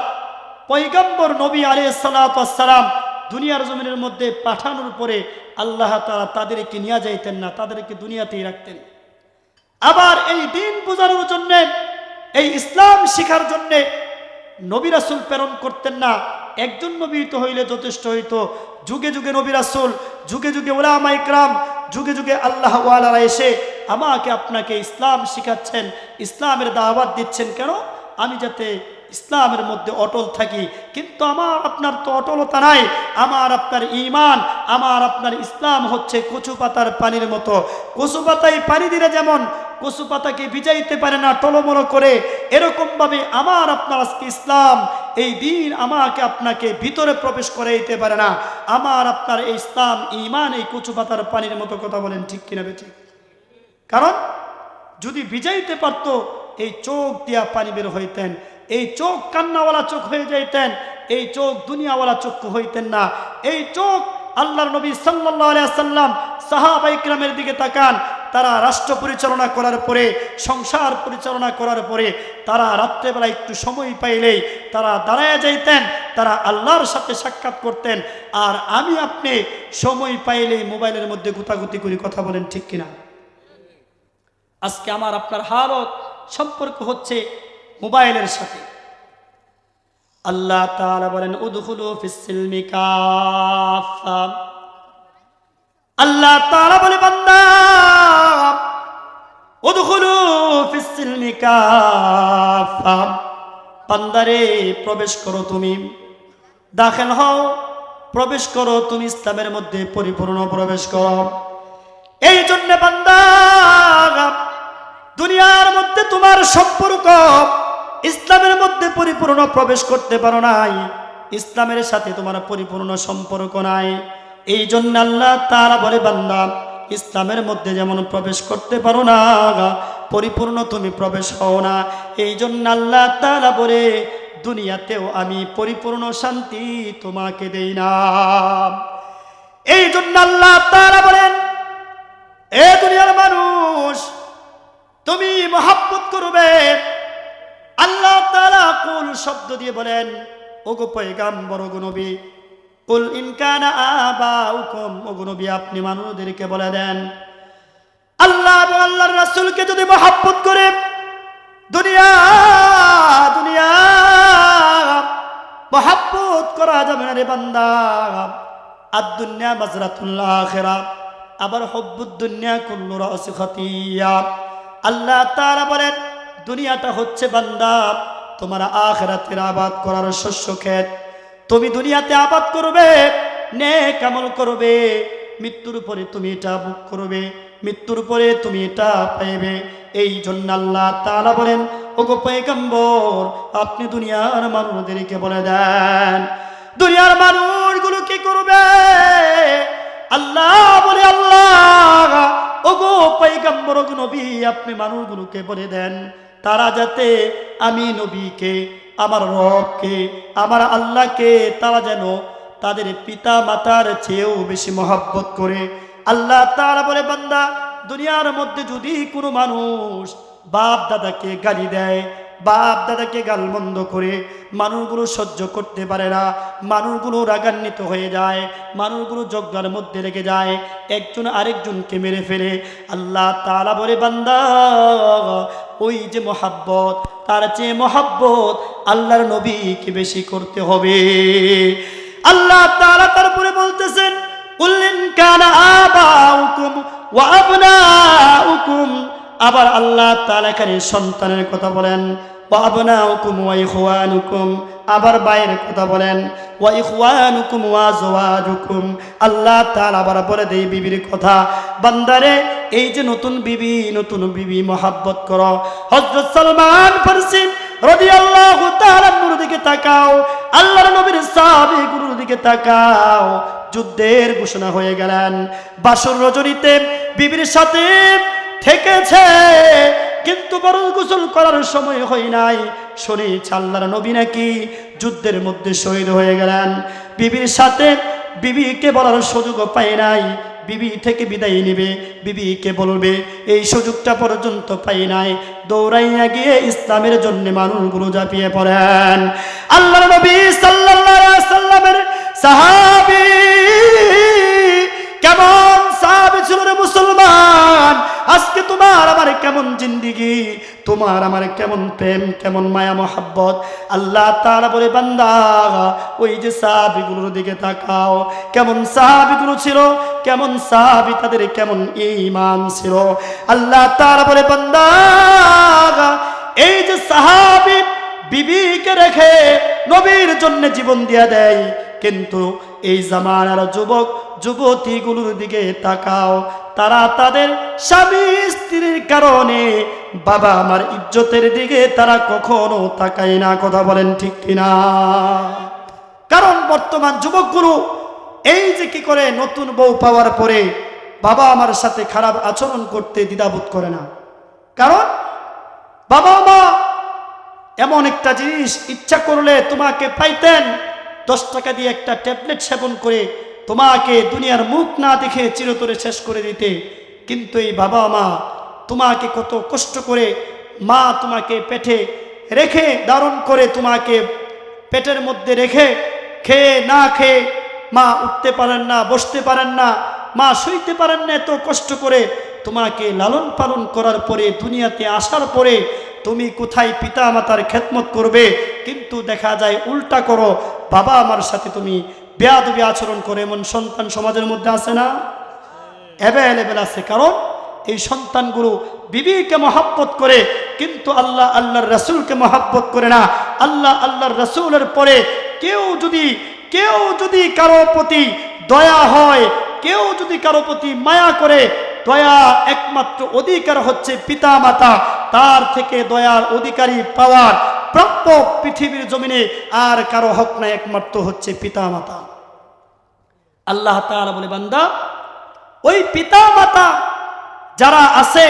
পয়গম্বর নবী আলাইহিস সালাতু ওয়াস সালাম দুনিয়ার জমিনের মধ্যে পাঠানোর পরে আল্লাহ তাআলা তাদেরকে নিয়ে যাইতেন না, তাদেরকে দুনিয়াতেই রাখতেন। আবার এই দিন বোঝানোর জন্য, এই ইসলাম শিখার জন্য নবী রাসূল প্রেরণ করতেন না। একজন নবী তো হইলে যথেষ্ট হইতো। যুগে যুগে নবী রাসূল, যুগে যুগে উলামা ইকরাম, যুগে যুগে আল্লাহ ওয়ালারা এসে আমাকে আপনাকে ইসলাম শিখাচ্ছেন, ইসলামের দাওয়াত দিচ্ছেন। কেন? আমি যাতে ইসলামের মধ্যে অটল থাকি। কিন্তু আমার আপনার তো অটলতা নাই। আমার আপনার ঈমান, আমার আপনার ইসলাম হচ্ছে কচু পাতার পানির মতো। কচু পাতায় পানি দিলে যেমন কচু পাতাকে ভিজাইতে পারে না টলমল করে, এরকম ভাবে আমার আপনার আজকে ইসলাম, এই দিন আমাকে আপনাকে ভিতরে প্রবেশ করাইতে পারে না। আমার আপনার এই ইসলাম, ঈমান এই কচু পাতার পানির মতো। কথা বলেন ঠিক কিনা বেঠিক? কারণ যদি ভিজাইতে পারত, এই চোখ দিয়া পানি বের হইতেন, এই চোখ কান্নাওয়ালা চোখ হয়ে যাইতেন, এই চোখ দুনিয়াওয়ালা চক্ষু হইতেন না। এই চোখ আল্লাহর নবী সাল্লাল্লাহু আলাইহি ওয়াসাল্লাম সাহাবা ইকরামের দিকে তাকান, তারা রাষ্ট্র পরিচালনা করার পরে, সংসার পরিচালনা করার পরে তারা রাত্রেবেলা একটু সময় পাইলেই তারা দাঁড়ায় যাইতেন, তারা আল্লাহর সাথে সাক্ষাৎ করতেন। আর আমি আপনি সময় পাইলেই মোবাইলের মধ্যে গুতাগুতি করি। কথা বলেন ঠিক কিনা? আজকে আমার আপনার হালত সম্পর্ক হচ্ছে মোবাইলের সাথে। আল্লাহ তাআলা বলেন, উদখুলু ফিস সিলমি কাফা। আল্লাহ তাআলা বলে, বান্দা, উদখুলু ফিস সিলমি কাফা, বান্দারে প্রবেশ করো, তুমি দাখিল হও, প্রবেশ করো, তুমি ইসলামের মধ্যে পরিপূর্ণ প্রবেশ করো। এই জন্য বান্দা, দুনিয়ার মধ্যে তোমার সম্পর্ক ইসলামের মধ্যে পরিপূর্ণ প্রবেশ করতে পারো নাই, ইসলামের সাথে তোমার পরিপূর্ণ সম্পর্ক নাই। এই জন্য আল্লাহ তাআলা বলে, বান্দা, ইসলামের মধ্যে যেমন প্রবেশ করতে পারো না, পরিপূর্ণ তুমি প্রবেশ হও না। এই জন্য আল্লাহ তাআলা বলে, দুনিয়াতেও আমি পরিপূর্ণ শান্তি তোমাকে দেই না। এই জন্য আল্লাহ তাআলা বলেন, এ দুনিয়ার মানুষ, তুমি মহাব্বত করবে। আল্লাহ তাআলা কুল শব্দ দিয়ে বলেন, ওগো পয়গম্বর, ওগো নবী, কুল ইন কানা আবাউকুম, ওগো নবী আপনি মানুষদেরকে বলে দেন, আল্লাহ এবং আল্লাহর রাসূলকে যদি মহাব্বত করে, দুনিয়া দুনিয়া মহাব্বত করা যাবে না রে বান্দা। আদ-দুনিয়া মাজরাতুল আখিরা, আবার হুব্বুদ দুনিয়া কুল্লু রাসি খাতিয়া। আল্লাহ তাআলা বলেন দুনিয়াটা হচ্ছে বান্দা তোমার আখিরাতের আবাদ করার শস্য ক্ষেত। তুমি দুনিয়াতে আবাদ করবে, নেক আমল করবে, মৃত্যুর পরে তুমি এটা ভোগ করবে, মৃত্যুর পরে তুমি এটা পাইবে। এই জন্য আল্লাহ তাআলা বলেন ওগো পয়গম্বর আপনি দুনিয়ার মানুষদেরকে বলে দেন দুনিয়ার মানুষগুলো কি করবে। আল্লাহ বলে আল্লাহ ওগো পয়গম্বর ওগো নবী আপনি মানুষগুলোকে বলে দেন তারা যাতে আমি নবীকে, আমার রবকে, আমার আল্লাহকে তারা যেন তাদের পিতা মাতার চেয়েও বেশি মহব্বত করে। আল্লাহ তাআলা বলে বান্দা দুনিয়ার মধ্যে যদি কোনো মানুষ বাপ দাদাকে গালি দেয়, বাপ দাদাকে গালমন্দ করে, মানুষগুলো সহ্য করতে পারে না, মানুষগুলো রাগান্বিত হয়ে যায়, মানুষগুলো ঝগড়ার মধ্যে লেগে যায়, একজন আরেকজনকে মেরে ফেলে। আল্লাহ তাআলা বলে বান্দা ওই যে মহাব্বত তার চেয়ে মহাব্বত আল্লাহর নবীকে বেশি করতে হবে। আল্লাহ তাআলা তারপরে বলতেছেন কুল ইন কানা আবাউকুম ওয়া আবনাউকুম। আবার আল্লাহ তাআলা এখানে সন্তানের কথা বলেন ওয়া আবনাউকুম ওয়া ইখওয়ানুকুম। আবার ভাইয়ের কথা বলেন ওয়া ইখওয়ানুকুম ওয়া আজওয়াজুকুম। আল্লাহ তাআলা আবার বলে দেই বিবির কথা বান্দারে এই যে নতুন বিবি মহব্বত করো। হযরত সালমান ফারসি রাদিয়াল্লাহু তাআলা নূর দিকে তাকাও, আল্লাহর নবীর সাহাবীগুলোর দিকে তাকাও। যুদ্ধের ঘোষণা হয়ে গেলেন, বাসর রজনীতে বিবির সাথে থেকেছে কিন্তু বড় গোসল করার সময় হয় নাই। শরীর আল্লাহর নবী নাকি যুদ্ধের মধ্যে শহীদ হয়ে গেলেন। বিবির সাথে বিবিকে বলার সুযোগও পায় নাই, বিবি থেকে বিদায় নেবে, বিবিকে বলবে এই সুযোগটা পর্যন্ত পাই নাই। দৌড়াইয়া গিয়ে ইসলামের জন্য মানুষগুলো ঝাঁপিয়ে পড়েন। আল্লাহর নবী সাল্লাল্লাহু আলাইহি সাল্লামের সাহাবী কেমন সাহাবী ছিল রে মুসলমান। আজকে তোমার আমার কেমন জিন্দেগি, তোমার আমার কেমন প্রেম, কেমন মায়া মহাব্বত। আল্লাহ তাআলা বলে বান্দা ওই যে সাহাবীগুলোর দিকে তাকাও, কেমন সাহাবীগুলো ছিল, কেমন সাহাবী তাদের কেমন ঈমান ছিল। আল্লাহ তাআলা বলে বান্দা এই যে সাহাবী বিবিকে রেখে নবীর জন্য জীবন দিয়া দেয়, কিন্তু এই জামানার যুবক যুবতীগুলোর দিকে তাকাও, তারা তাদের স্বামী স্ত্রীর কারণে বাবা আমার ইজ্জতের দিকে তারা কখনো তাকায় না। কথা বলেন ঠিক কিনা? কারণ বর্তমান যুবকগুলো এই যে কি করে নতুন বউ পাওয়ার পরে বাবা আমার সাথে খারাপ আচরণ করতে দ্বিধাবোধ করে না। কারণ বাবা মা এমন একটা জিনিস ইচ্ছা করলে তোমাকে পাইতেন 10 টাকা দিয়ে একটা ট্যাবলেট সেবন করে তোমাকে দুনিয়ার মুখ না দেখে চিরতরে শেষ করে দিতে। কিন্তু এই বাবা মা তোমাকে কত কষ্ট করে, মা তোমাকে পেটে রেখে ধারণ করে, তোমাকে পেটের মধ্যে রেখে খেয়ে না খেয়ে মা উঠতে পারেন না, বসতে পারেন না, মা শুইতে পারেন না, এত কষ্ট করে তোমাকে লালন পালন করার পরে দুনিয়াতে আসার পরে তুমি কোথায় পিতা মাতার খেদমত করবে, কিন্তু দেখা যায় উল্টা করো, বাবা আমার সাথে তুমি বেয়াদবি আচরণ করে। এমন সন্তান সমাজের মধ্যে আছে না? অ্যাভেলেবেল আছে। কারণ এই সন্তানগুলো বিবিকে মহব্বত করে কিন্তু আল্লাহর রাসূলকে মহব্বত করে না। আল্লাহর রাসূলের পরে কেউ যদি কারো প্রতি দয়া হয়, কেউ যদি কারো প্রতি মায়া করে, দয়া একমাত্র অধিকার হচ্ছে পিতা মাতা। তার থেকে দয়ার অধিকারী পাওয়ার প্রাপ্য পৃথিবীর জমিনে আর কারো হক নাই, একমাত্র হচ্ছে পিতা মাতা। আল্লাহ তাআলা বলে বান্দা ওই পিতা মাতা যারা আছে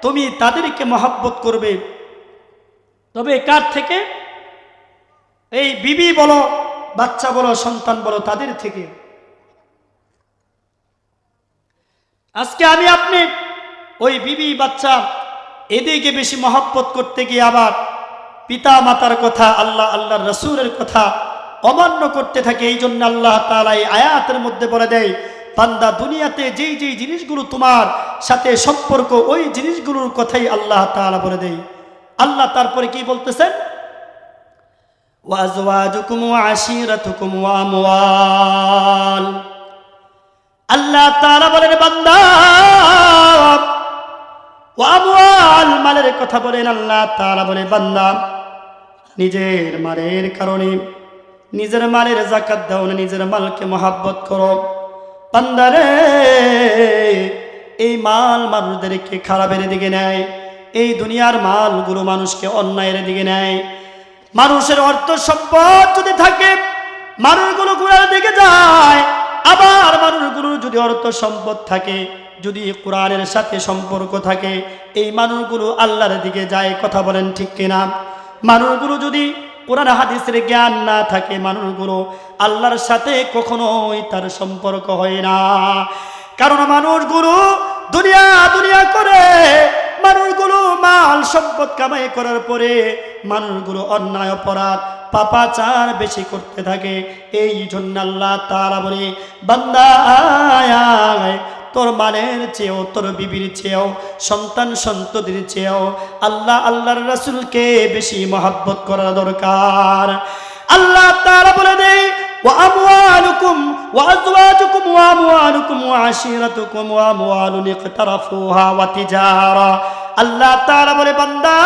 তুমি তাদেরকে মহব্বত করবে। তবে কার থেকে? এই বিবি বলো, বাচ্চা বলো, সন্তান বলো, তাদের থেকে। আজকে আমি আপনি ওই বিবি বাচ্চা এদিকে বেশি মহব্বত করতে গিয়ে আবার পিতা মাতার কথা, আল্লাহর রাসূলের কথা অমান্য করতে থাকে। এই জন্য আল্লাহ তাআলা এই আয়াতের মধ্যে বলে দেয় বান্দা দুনিয়াতে যেই জিনিসগুলো তোমার সাথে সম্পর্ক ওই জিনিসগুলোর কথাই আল্লাহ তাআলা বলে দেয়। আল্লাহ তারপরে কি বলতেছেন? ওয়া আজওয়াজুকুম ওয়া আশীরাতুকুম ওয়া আমওয়াল। আল্লাহ তাআলা বলেন বান্দা ওয়া আমওয়াল, মালের কথা বলেন আল্লাহ তাআলা বলে বান্দা নিজের মালের কারণে নিজের মালের যাকাত দাও না, নিজের মালকে মহব্বত করো। বান্দারে এই মাল মানুষদেরকে খারাপের দিকে নেয়, এই দুনিয়ার মালগুলো মানুষকে অন্যায়ের দিকে নেয়। মানুষের অর্থ সম্পদ যদি থাকে মানুষগুলো গুনার দিকে যায়, আবার মানুষগুলো যদি অর্থ সম্পদ থাকে, যদি কোরআনের সাথে সম্পর্ক থাকে, এই মানুষগুলো আল্লাহর দিকে যায়। কথা বলেন ঠিক কিনা? মানুষগুলো যদি কোরআন হাদিসের জ্ঞান না থাকে, মানুষগুলো আল্লাহর সাথে কখনোই তার সম্পর্ক হয় না। কারণ মানুষগুলো দুনিয়া দুনিয়া করে, মানুষগুলো মাল সম্পদ কামাই করার পরে মানুষগুলো অন্যায় অপরাধ পাপাচার বেশি করতে থাকে। এই জন্য আল্লাহ তাআলা বলে বান্দা আয়, তোর মানের চেয়েও, তোর বিবির চেয়েও, সন্তান সন্ততির চেয়েও আল্লাহ আল্লাহর রাসূলকে বেশি মহব্বত করা দরকার। আল্লাহ তাআলা বলে দেয় ওয়া আমওয়ালুকুম ওয়া আজওয়াজুকুম ওয়া আমওয়ালুকুম ওয়া আশিরাতুকুম ওয়া আমওয়ালুন ইকতারাফুহা ওয়া তিজারা। আল্লাহ তাআলা বলে বান্দা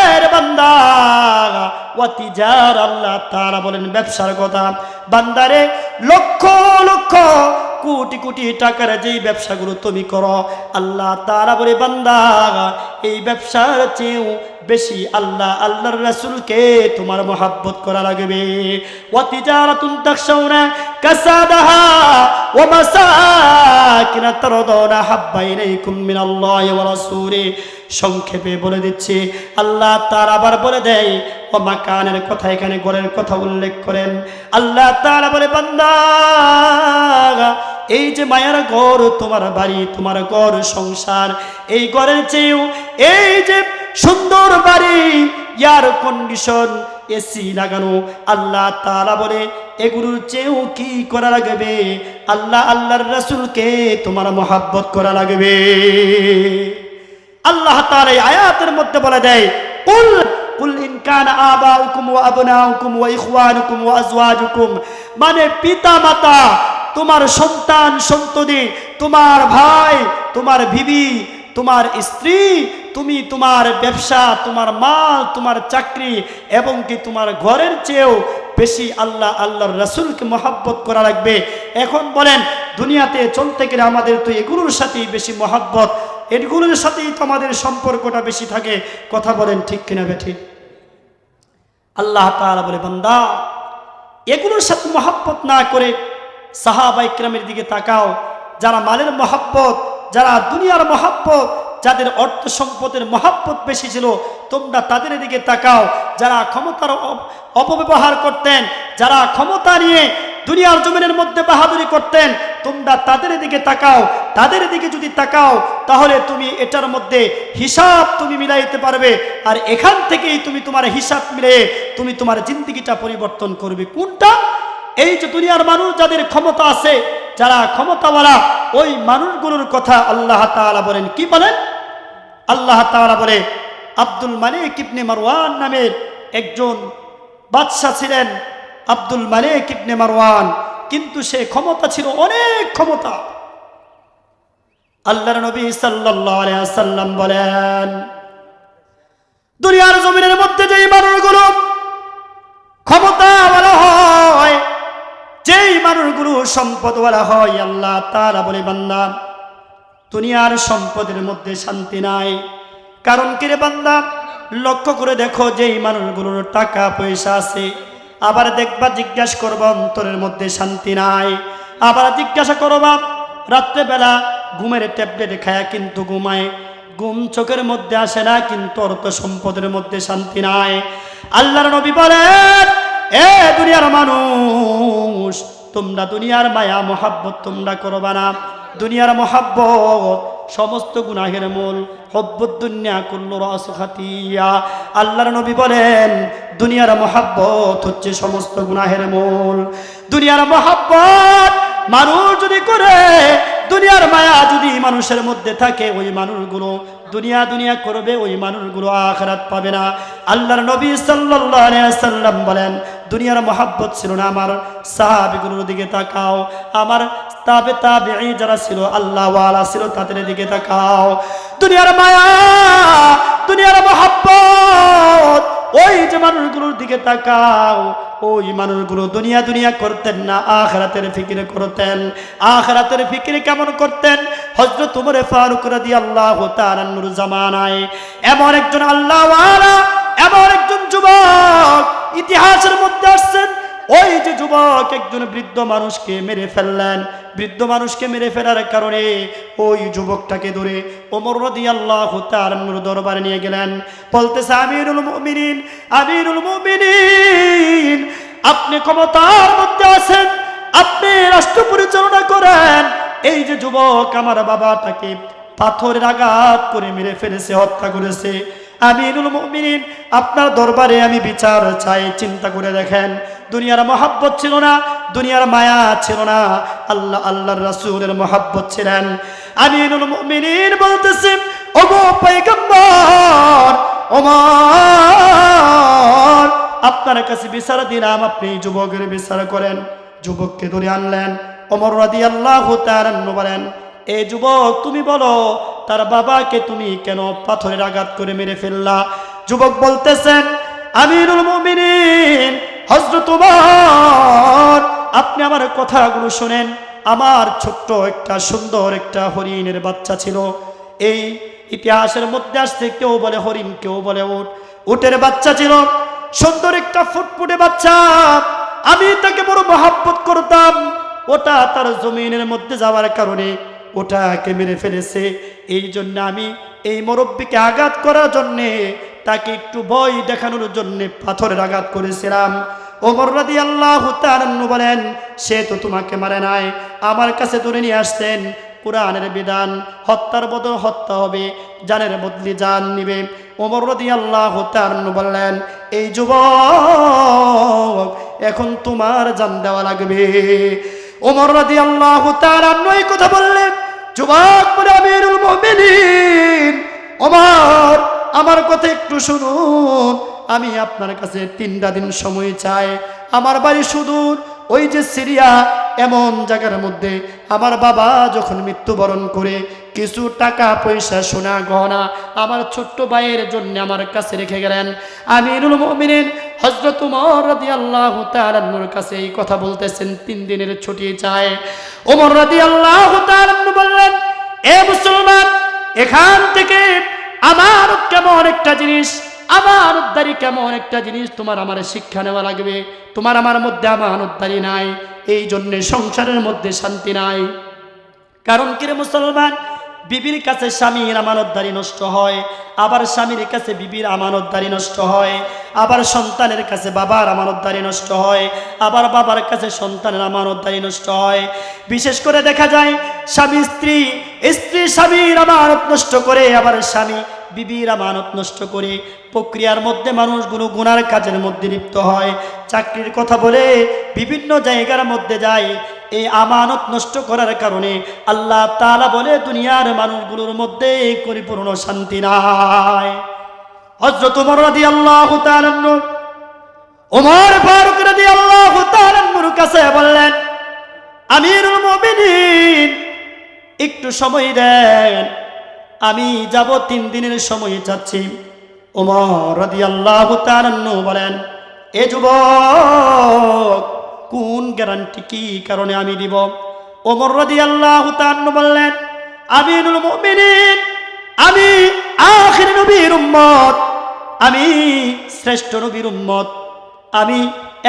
এর বান্দা ওয়া তিজারা, আল্লাহ তাআলা বলেন ব্যবসার কথা। বান্দারে লক্ষ লক্ষ কোটি কোটি টাকার যেই ব্যবসাগুলো তুমি করো, আল্লাহ তাআলা বলে বান্দা এই ব্যবসার চেয়েও বেশি আল্লাহ আল্লাহর রাসূলকে তোমার মহব্বত করা লাগবে। ওয়া তিজারাতুন তাখশাউনা কাসাদাহা ওয়া মাসাকিন তারদাউনা হাব্বা ইলাইকুম মিনাল্লাহি ওয়া রাসূলি। সংক্ষেপে বলে দিচ্ছি, আল্লাহ তাআলা আবার বলে দেয় ও মাকানের কথা, এখানে ঘরের কথা উল্লেখ করেন। আল্লাহ তাআলা বলে বান্দা এই যে মায়ার ঘর, তোমার বাড়ি, তোমার ঘর সংসার, এই ঘরের চেয়েও এই যে সুন্দর বাড়ি, এয়ার কন্ডিশন, এসি লাগানো, আল্লাহ তাআলা বলে এগুলোর চেয়েও কি করা লাগবে? আল্লাহ আল্লাহর রাসূলকে তোমার মহব্বত করা লাগবে। আল্লাহ তাআলা এই আয়াতের মধ্যে বলে দেয় কুল ইন কানা আবাউকুম ওয়া আবনাউকুম ওয়া ইখওয়ানুকুম ওয়া আজওয়াজুকুম, মানে পিতা মাতা, তোমার সন্তান সন্ততি, তোমার ভাই, তোমার বিবি, তোমার স্ত্রী, তুমি তোমার ব্যবসা, তোমার মাল, তোমার চাকরি এবং কি তোমার ঘরের চেয়েও বেশি আল্লাহ আল্লাহর রাসূলকে মহব্বত করা লাগবে। এখন বলেন দুনিয়াতে চলতে গেলে আমাদের তো এগুলোর সাথেই বেশি মহব্বত, এগুলোর সাথেই তো আমাদের সম্পর্কটা বেশি থাকে। কথা বলেন ঠিক কিনা বেঠিক? আল্লাহ তাআলা বলে বান্দা এগুলোর সাথে মহব্বত না করে সাহাবা ইকরামের দিকে তাকাও, যারা মালের মহব্বত, যারা দুনিয়ার মহব্বত, যাদের অর্থ সম্পদের মহব্বত বেশি ছিল, তোমরা তাদের দিকে তাকাও। যারা ক্ষমতার অপব্যবহার করতেন, যারা ক্ষমতা নিয়ে দুনিয়ার জমিনের মধ্যে বাহাদুরি করতেন, তোমরা তাদের দিকে তাকাও। তাদের দিকে যদি তাকাও তাহলে তুমি এটার মধ্যে হিসাব তুমি মিলাইতে পারবে, আর এখান থেকেই তুমি তোমার হিসাব মিলিয়ে তুমি তোমার জিন্দেগিটা পরিবর্তন করবে। কোনটা? এই যে দুনিয়ার মানুষ যাদের ক্ষমতা আছে, যারা ক্ষমতাওয়ালা, ওই মানুষগুলোর কথা আল্লাহ তাআলা বলেন। কি বলেন? আল্লাহ তাআলা বলে আব্দুল মালিক ইবনে মারওয়ান নামের একজন বাদশা ছিলেন, আব্দুল মালিক ইবনে মারওয়ান, কিন্তু সে ক্ষমতা ছিল অনেক ক্ষমতা। আল্লাহর নবী সাল্লাল্লাহু আলাইহি ওয়াসাল্লাম বলেন দুনিয়ার জমিনের মধ্যে যেই মানুষগুলো ক্ষমতাওয়ালা হয়, যেই মানুষগুলো সম্পদওয়ালা হয়, আল্লাহ তাআলা বলে বান্দা দুনিয়ার সম্পদের মধ্যে শান্তি নাই। কারণ কি রে বান্দা? লক্ষ্য করে দেখো, যেই মানুষগুলোর টাকা পয়সা আছে, আবার দেখবা জিজ্ঞাসা করবা অন্তরের মধ্যে শান্তি নাই। আবার জিজ্ঞাসা করবা রাত্রেবেলা ঘুমের ট্যাবলেট খায়া কিন্তু ঘুমায়, ঘুম চোখের মধ্যে আসে না, কিন্তু অর্থ সম্পদের মধ্যে শান্তি নাই। আল্লাহর নবী বলেন এ দুনিয়ার মানুষ, তোমরা দুনিয়ার মায়া মহাব্বত তোমরা করবা না। দুনিয়ার মহাব্বত সমস্ত গুনাহের মূল। হব্বুদ দুনিয়া কুল্লু রাসু খাতিয়া। আল্লাহর নবী বলেন দুনিয়ার মহাব্বত হচ্ছে সমস্ত গুনাহের মূল। দুনিয়ার মহাব্বত মানুষ যদি করে, দুনিয়ার মায়া যদি মানুষের মধ্যে থাকে, ওই মানুষগুলো দুনিয়া দুনিয়া করবে, ওই মানুষগুলো আখিরাত পাবে না। আল্লাহর নবী সাল্লাল্লাহু আলাইহি ওয়াসাল্লাম বলেন, দুনিয়ার মহব্বত ছিল না, আমার সাহাবীগুলোর দিকে তাকাও, আমার তাবেঈ যারা ছিল, আল্লাহ ওয়ালা ছিল, তাদের দিকে তাকাও। দুনিয়ার মায়া, দুনিয়ার মহব্বত, ওই যে মানুষগুলোর দিকে তাকাও, ওই মানুষগুলো দুনিয়া দুনিয়া করতেন না, আখিরাতের ফিকির করতেন। আখিরাতের ফিকির কেমন করতেন? হযরত ওমর ফারুক রাদিয়াল্লাহু তাআলা আনহুর জামানায় এমন একজন আল্লাহওয়ালা, এমন একজন যুবক ইতিহাসের মধ্যে আসছেন। ওই যে যুবক একজন বৃদ্ধ মানুষকে মেরে ফেললেন, বৃদ্ধ মানুষকে মেরে ফেলার কারণে ওই যুবকটাকে ধরে ওমর রাদিয়াল্লাহু তাআলা আনহুর দরবারে নিয়ে গেলেন। বলতেছে, আমিরুল মুমিনিন, আমিরুল মুমিনিন, আপনি ক্ষমতার মধ্যে আছেন, আপনি রাষ্ট্র পরিচালনা করেন। এই যে যুবক আমার বাবাটাকে পাথরের আঘাত করে মেরে ফেলেছে, হত্যা করেছে, আমিরুল মুমিনিন, আপনার দরবারে আমি বিচার চাই। চিন্তা করে দেখেন, দুনিয়ার মহব্বত ছিল না, দুনিয়ার মায়া ছিল না, আল্লাহর রাসূলের মহব্বত ছিলেন। আমিরুল মুমিনিন বলতেছেন, ওগো পয়গম্বর ওমর, আপনার কাছে বিচার দিলাম, আপনি যুবকের বিচার করেন। যুবককে ধরে আনলেন। ওমর রাদিয়াল্লাহু তাআলা বলেন, এ যুবক, তুমি বলো, তার বাবাকে তুমি কেন পাথরের আঘাত করে মেরে ফেললা? যুবক বলতেছেন, আমিরুল মুমিনিন হযরত ওমর, আপনি আমার কথাগুলো শুনেন। আমার ছোট্ট একটা সুন্দর একটা হরিণের বাচ্চা ছিল। এই ইতিহাসের মধ্যে আসছে, কেউ বলে হরিণ, কেউ বলে উট, উটের বাচ্চা ছিল, সুন্দর একটা ফুটফুটে বাচ্চা। আমি তাকে বড় মহব্বত করতাম। ওটা তার জমিনের মধ্যে যাওয়ার কারণে ওটাকে মেরে ফেলেছে। এই জন্য আমি এই মুরব্বীকে আঘাত করার জন্যে, তাকে একটু ভয় দেখানোর জন্যে পাথরের আঘাত করেছিলাম। ওমর রাদিয়াল্লাহু তাআলা বলেন, সে তো তোমাকে মারে নাই, আমার কাছে ধরে নিয়ে আসতেন। কুরআনের বিধান, হত্যার বদল হত্যা হবে, জানের বদলে জান নিবে। ওমর রাদিয়াল্লাহু তাআলা বললেন, এই যুবক, এখন তোমার জান দেওয়া লাগবে। ওমর রাদিয়াল্লাহু তাআলা এই কথা বললেন। যুবক বলে, আমিরুল মুমিনিন ওমর, আমার কথা একটু শুনুন, আমি আপনার কাছে 3টা দিন সময় চাই। আমার বাড়ি সুদূর, ওই যে সিরিয়া, এমন জায়গার মধ্যে আমার বাবা যখন মৃত্যুবরণ করে কিছু টাকা পয়সা সোনা গহনা আমার ছোট্ট ভাইয়ের জন্য আমার কাছে রেখে গেলেন। আমিরুল মুমিনিন হযরত ওমর রাদিয়াল্লাহু তাআলা আনহুর কাছে এই কথা বলতেছেন, 3 দিনের ছুটি চায়। ওমর রাদিয়াল্লাহু তাআলা আনহু বললেন, এ মুসলমান, এখান থেকে আমানত কেমন একটা জিনিস, আমানতদারি কেমন একটা জিনিস, তোমার আমার শিক্ষা নেওয়া লাগবে। তোমার আমার মধ্যে আমানতদারি নাই, এই জন্য সংসারের মধ্যে শান্তি নাই। কারণ কি রে মুসলমান, বিবির কাছে স্বামীর আমানতদারি নষ্ট হয়, আবার স্বামীর কাছে বিবির আমানতদারি নষ্ট হয়, আবার সন্তানের কাছে বাবার আমানতদারি নষ্ট হয়, আবার বাবার কাছে সন্তানের আমানতদারি নষ্ট হয়। বিশেষ করে দেখা যায় স্বামী স্ত্রী, স্ত্রী স্বামীর আমানত নষ্ট করে, আবার স্বামী বিবির আমানত নষ্ট করে। প্রক্রিয়ার মধ্যে মানুষগুলো গুনার কাজের মধ্যে লিপ্ত হয়, চাকরির কথা বলে বিভিন্ন জায়গার মধ্যে যায়। এই আমানত নষ্ট করার কারণে আল্লাহ তাআলা বলে, দুনিয়ার মানুষগুলোর মধ্যে পরিপূর্ণ শান্তি নাই। হযরত ওমর রাদিয়াল্লাহু তাআলা আনহু ওমর ফারুক রাদিয়াল্লাহু তাআলা আনহুর কাছে বললেন, আমিরুল মুমিনিন, একটু সময় দেন, আমি যাব, 3 দিনের সময় চাচ্ছি। ওমর রাদিয়াল্লাহু তাআলা আনহু বলেন, এ যুবক, কোন গ্যারান্টি, কি কারণে আমি দিব? ওমর রাদিয়াল্লাহু তাআলা আনহু বললেন, আমিরুল মুমিনিন, আমি আখির নবীর উম্মত, আমি শ্রেষ্ঠ নবীর উম্মত, আমি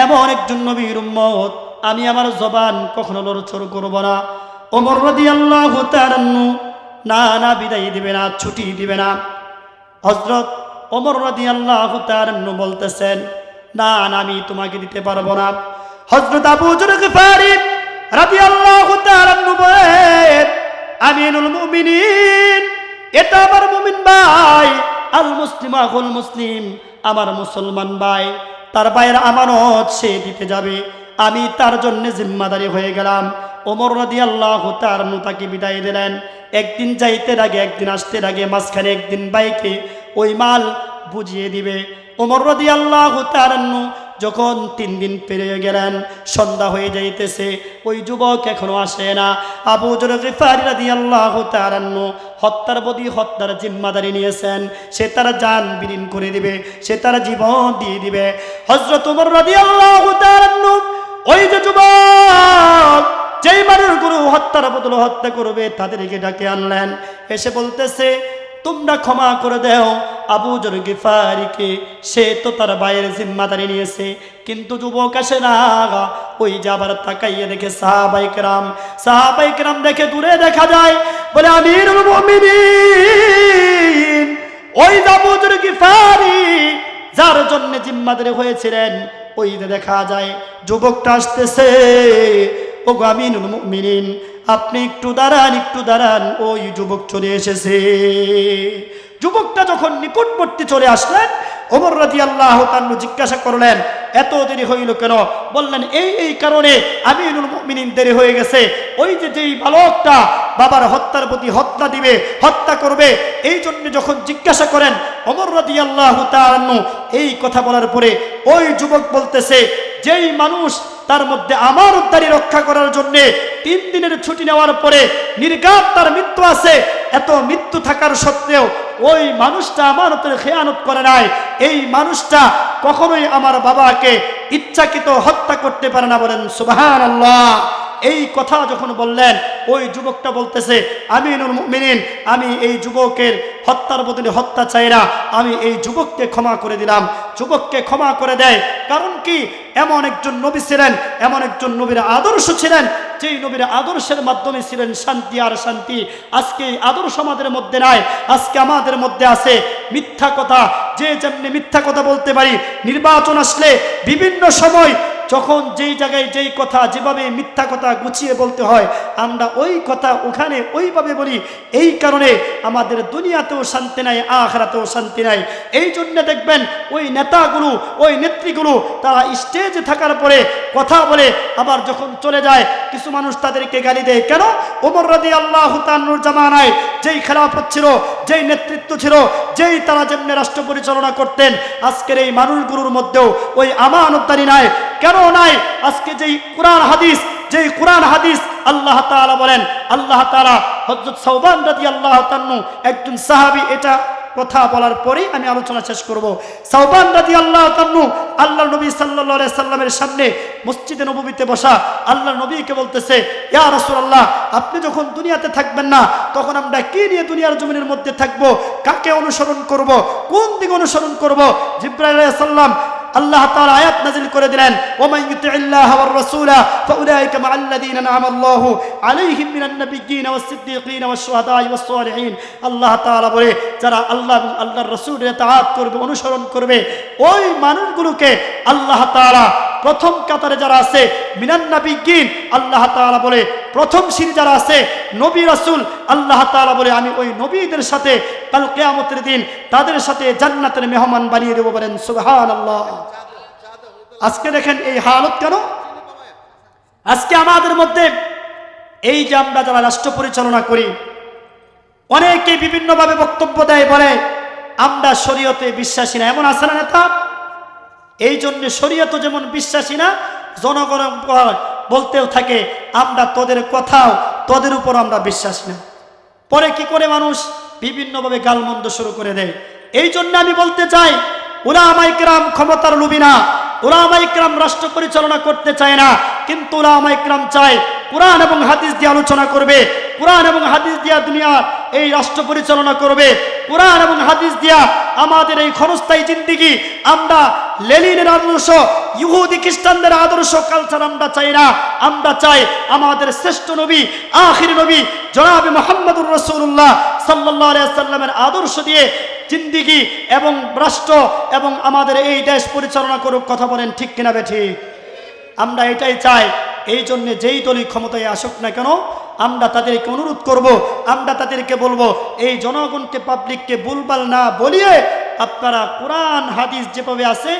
এমন একজন নবীর উম্মত, আমি আমার জবান কখনো লড়ছড় করব না। ওমর রাদিয়াল্লাহু তাআলা আনহু না বিদায় দিবে না, ছুটি দিবে না। হযরত ওমর রাদিয়াল্লাহু তাআলা আনহু বলতেছেন, না, আমি তোমাকে দিতে পারবো না। হযরত আবু যর গফারি রাদিয়াল্লাহু তাআলা আনহু বলেন, আমিরুল মুমিনিন, এটা আমার মুমিন ভাই, আল মুসলিম আখুল মুসলিম, আমার মুসলমান ভাই, তার ভাইয়ের আমানত সে দিতে যাবে, আমি তার জন্য জিম্মাদারি হয়ে গেলাম। ওমর রাদিয়াল্লাহু তাআলা আনহু তাকে বিদায় দিলেন। একদিন যাইতে লাগে একদিন আসতে লাগে, মাঝখানে একদিন বাইকে ওই মাল বুঝিয়ে দিবে। ওমর রাদিয়াল্লাহু তাআলা যখন 3 দিন পেরিয়ে গেলেন, সন্ধ্যা হয়ে যাইতেছে, ওই যুবক এখনো আসে না। আবু যর গিফারি রাদিয়াল্লাহু তাআলা হত্যার বদী হত্যার জিম্মাদারি নিয়েছেন, সে তার জান বিলীন করে দিবে, সে তার জীবন দিয়ে দিবে। হযরত ওমর রাদিয়াল্লাহু তাআলা ওই যে যুবক যেই মানুষগুলো হত্যার বদলে হত্যা করবে তাদেরকে ডাকে আনলেন, এসে বলতেছে তোমরা ক্ষমা করে দাও আবু যর গিফারিকে, সে তো তার ভাইয়ের জিম্মাদারি নিয়েছে। কিন্তু যুবক আসে না, ওই যে আবার তাকাইয়ে দেখে সাহাবায়ে কেরাম দেখে দূরে দেখা যায়, বলে আমিরুল মুমিনিন ওই যে আবু যর গিফারি যার জন্য জিম্মাদারি হয়েছিলেন, ওই যে দেখা যায় যুবকটা আসতেছে। ও আমিরুল মুমিনিন আপনি একটু দাঁড়ান, ওই যুবক চলে এসেছে। যুবকটা যখন নিকটবর্তী চলে আসলেন, ওমর রাদিয়াল্লাহু তাআলা জিজ্ঞাসা করলেন এত দেরি হইল কেন? বললেন এই কারণে আমিরুল মুমিনিন দেরি হয়ে গেছে। ওই যেই বালকটা বাবার হত্যার প্রতি হত্যা করবে, এই জন্য যখন জিজ্ঞাসা করেন ওমর রাদিয়াল্লাহু তাআলা এই কথা বলার পরে ওই যুবক বলতেছে, যেই মানুষ তার মধ্যে আমানতদারি রক্ষা করার জন্য 3 দিনের ছুটি নেওয়ার পরে নির্ঘাত তার মৃত্যু আছে, এত মৃত্যু থাকার সত্ত্বেও ওই মানুষটা আমানতের খেয়ানত করে নাই, এই মানুষটা কখনোই আমার বাবাকে ইচ্ছাকৃত হত্যা করতে পারে না। বলেন সুবহানাল্লাহ। এই কথা যখন বললেন, ওই যুবকটা বলতেছে আমিরুল মুমিনিন আমি এই যুবকের হত্যার বদলে হত্যা চাই না, আমি এই যুবককে ক্ষমা করে দিলাম। যুবককে ক্ষমা করে দেয়, কারণ কি এমন একজন নবী ছিলেন, এমন একজন নবীর আদর্শ ছিলেন, যেই নবীর আদর্শের মাধ্যমে ছিলেন শান্তি আর শান্তি। আজকে এই আদর্শ আমাদের মধ্যে নাই, আজকে আমাদের মধ্যে আছে মিথ্যা কথা। যে যেমনি মিথ্যা কথা বলতে পারি, নির্বাচন আসলে বিভিন্ন সময় যখন যেই জায়গায় যেই কথা যেভাবে মিথ্যা কথা গুছিয়ে বলতে হয়, আমরা ওই কথা ওখানে ওইভাবে বলি। এই কারণে আমাদের দুনিয়াতেও শান্তি নাই, আখিরাতেও শান্তি নাই। এই জন্য দেখবেন ওই নেতাগুলো, ওই নেত্রীগুলো তারা স্টেজে থাকার পরে কথা বলে, আবার যখন চলে যায় কিছু মানুষ তাদেরকে গালি দেয়। কেন? ওমর রাদিয়াল্লাহু তাআলার জামানায় যেই খেলাফত ছিল, যেই নেতৃত্ব ছিল, যেই তারা যেমনি রাষ্ট্র পরিচালনা করতেন, আজকের এই মানুষগুলোর মধ্যেও ওই আমানতদারি নাই। কেন নাই? আজকে যেই কোরআন হাদিস আল্লাহ তাআলা বলেন, আল্লাহ তাআলা হযরত সাওবান রাদিয়াল্লাহু তাআলা একজন সাহাবী, এটা কথা বলার পরেই আমি আলোচনা শেষ করব। সাওবান রাদিয়াল্লাহু তাআলা আল্লাহর নবী সাল্লাল্লাহু আলাইহি সাল্লামের সামনে মসজিদে নববীতে বসা আল্লাহর নবীকে বলতেছে, ইয়া রাসূলুল্লাহ আপনি যখন দুনিয়াতে থাকবেন না, তখন আমরা কি নিয়ে দুনিয়ার জমিনের মধ্যে থাকব? কাকে অনুসরণ করব? কোন দিকে অনুসরণ করব? জিবরাইল আলাইহিস সালাম আল্লাহ তাআলা আয়াত নাযিল করে দিলেন, ওমান ইউতিইল্লাহ ওয়ার রাসূলা ফাউলাইকা মাআল্লাযীনা আনআমা আল্লাহু আলাইহিম মিনান নাবিয়্যিন ওয়াস সিদ্দীকিন ওয়াস শুহাদা'i ওয়াস সালিহিন। আল্লাহ তাআলা বলে যারা আল্লাহ এবং আল্লাহর রাসূলের ইতাআত করবে, অনুসরণ করবে, ওই মানুষগুলোকে আল্লাহ তাআলা প্রথম কাতারে যারা আছে মিনান নাবিয়্যিন, আল্লাহ তাআলা বলে প্রথম সারি যারা আছে নবী রাসূল, আল্লাহ তাআলা বলে আমি ওই নবীদের সাথে কাল কিয়ামতের দিন তাদের সাথে জান্নাতের মেহমান বানিয়ে দেব। বলেন সুবহানাল্লাহ। আজকে দেখেন এই হালত কেন? আজকে আমাদের মধ্যে এই যে আমরা যারা রাষ্ট্র পরিচালনা করি, অনেকে বিভিন্নভাবে বক্তব্য দেয়, বলে আমরা শরীয়তে বিশ্বাসী না। এমন আছে না নেতা? এই জন্য শরীয়ত যেমন বিশ্বাসী না, জনগণ বলতেও থাকে আমরা তোদের কথাও, তোদের উপর আমরা বিশ্বাসী না। পরে কি করে মানুষ বিভিন্নভাবে গালমন্দ শুরু করে দেয়। এই জন্য আমি বলতে চাই, উলামায়ে কেরাম ক্ষমতার লোভী না, উলামায়ে কেরাম রাষ্ট্র পরিচালনা করতে চায় না, কিন্তু উলামায়ে কেরাম চায় কোরআন এবং হাদিস দিয়ে আলোচনা করবে, কোরআন এবং হাদিস দিয়া দুনিয়া এই রাষ্ট্র পরিচালনা করবে, কোরআন এবং হাদিস দিয়া আমাদের এই ক্ষণস্থায়ী জিন্দেগি। আমরা লেনিনের আদর্শ, ইহুদি খ্রিস্টানদের আদর্শ কালচার আমরা চাই না। আমরা চাই আমাদের শ্রেষ্ঠ নবী, আখির নবী জনাবে মুহাম্মদুর রাসূলুল্লাহ সাল্লাল্লাহু আলাইহি ওয়াসাল্লামের আদর্শ দিয়ে জিন্দেগি এবং রাষ্ট্র এবং আমাদের এই দেশ পরিচালনা করুক। কথা বলেন ঠিক কিনা বেঠিক? আমরা এটাই চাই। এই জন্য যেই দলই ক্ষমতায় আসুক না কেন, আমরা তাদেরকে অনুরোধ করব, আমরা তাদেরকে বলবো এই জনগণকে, পাবলিককে ভুলভাল না বলিয়ে আপনারা কোরআন হাদিস যেভাবে আছে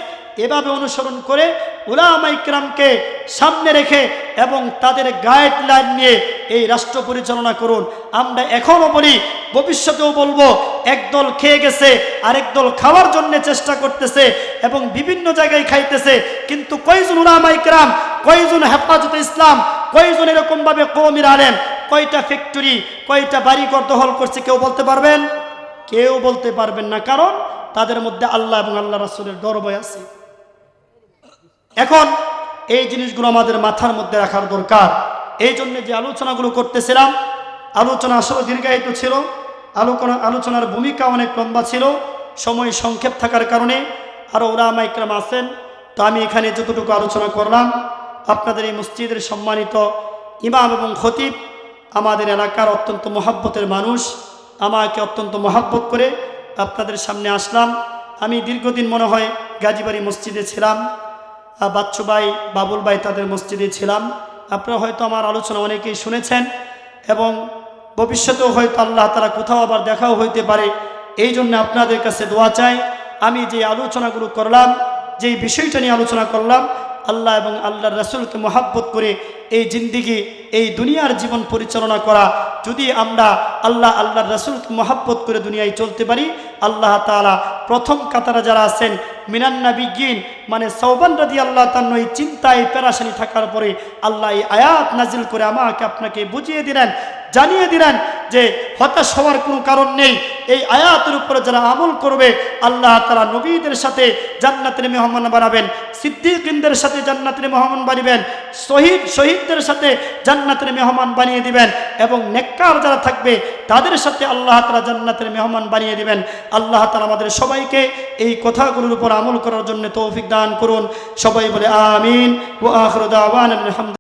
এভাবে অনুসরণ করে উলামা ইকরামকে সামনে রেখে এবং তাদের গাইডলাইন নিয়ে এই রাষ্ট্র পরিচালনা করুন। আমরা এখনো বলি, ভবিষ্যতেও বলবো, একদল খেয়ে গেছে আরেক দল খাওয়ার জন্য চেষ্টা করতেছে এবং বিভিন্ন জায়গায় খাইতেছে, কিন্তু কয়জন উলামা ইকরাম, কয়জন হেফাজতে ইসলাম, কয়জন এরকম ভাবে কওমির আলেম, কয়টা ফ্যাক্টরি, কয়টা বাড়িঘর দখল করছে কেউ বলতে পারবেন? কেউ বলতে পারবেন না, কারণ তাদের মধ্যে আল্লাহ এবং আল্লাহ রাসূলের ডর ভয় আছে। এখন এই জিনিসগুলো আমাদের মাথার মধ্যে রাখার দরকার। এই জন্য যে আলোচনাগুলো করতেছিলাম, আলোচনা আসলে দীর্ঘায়িত ছিল, আলোচনার ভূমিকা অনেক লম্বা ছিল, সময় সংক্ষেপ থাকার কারণে আরও উলামা ইকরাম আছেন, তো আমি এখানে যতটুকু আলোচনা করলাম। আপনাদের এই মসজিদের সম্মানিত ইমাম এবং খতিব আমাদের এলাকার অত্যন্ত মহাব্বতের মানুষ, আমাকে অত্যন্ত মহাব্বত করে আপনাদের সামনে আসলাম। আমি দীর্ঘদিন মনে হয় গাজীবাড়ি মসজিদে ছিলাম, বাচ্চু ভাই, বাবুল ভাই তাদের মসজিদে ছিলাম। আপনারা হয়তো আমার আলোচনা অনেকেই শুনেছেন এবং ভবিষ্যতেও হয়তো আল্লাহ তাআলা কোথাও আবার দেখাও হইতে পারে। এই জন্য আপনাদের কাছে দোয়া চাই, আমি যে আলোচনাগুলো করলাম, যেই বিষয়টা নিয়ে আলোচনা করলাম, আল্লাহ এবং আল্লাহর রাসূলকে মহাব্বত করে এই জিন্দিগি, এই দুনিয়ার জীবন পরিচালনা করা, যদি আমরা আল্লাহর রাসূলকে মহাব্বত করে দুনিয়ায় চলতে পারি, আল্লাহ তাআলা প্রথম কাতারে যারা আছেন মিনান নাবিয়্যিন, মানে সাওবান রাদিয়াল্লাহু তাআলা এই চিন্তায় পেরেশানি থাকার পরে আল্লাহ এই আয়াত নাজিল করে আমাকে আপনাকে বুঝিয়ে দিলেন, জানিয়ে দিলেন যে হতাশ হওয়ার কোনো কারণ নেই। এই আয়াতের উপরে যারা আমল করবে, আল্লাহ তাআলা নবীদের সাথে জান্নাতের মেহমান বানাবেন, সিদ্দিকীনদের সাথে জান্নাতের মেহমান বানাবেন, শহীদদের সাথে জান্নাতের মেহমান বানিয়ে দিবেন, এবং নেককার যারা থাকবে তাদের সাথে আল্লাহ তাআলা জান্নাতের মেহমান বানিয়ে দিবেন। আল্লাহ তাআলা আমাদের সবাইকে এই কথাগুলোর উপর আমল করার জন্য তৌফিক দান করুন। সবাই বলে আমিন। ওয়া আখিরু দাওয়ানা আলহামদুলিল্লাহ।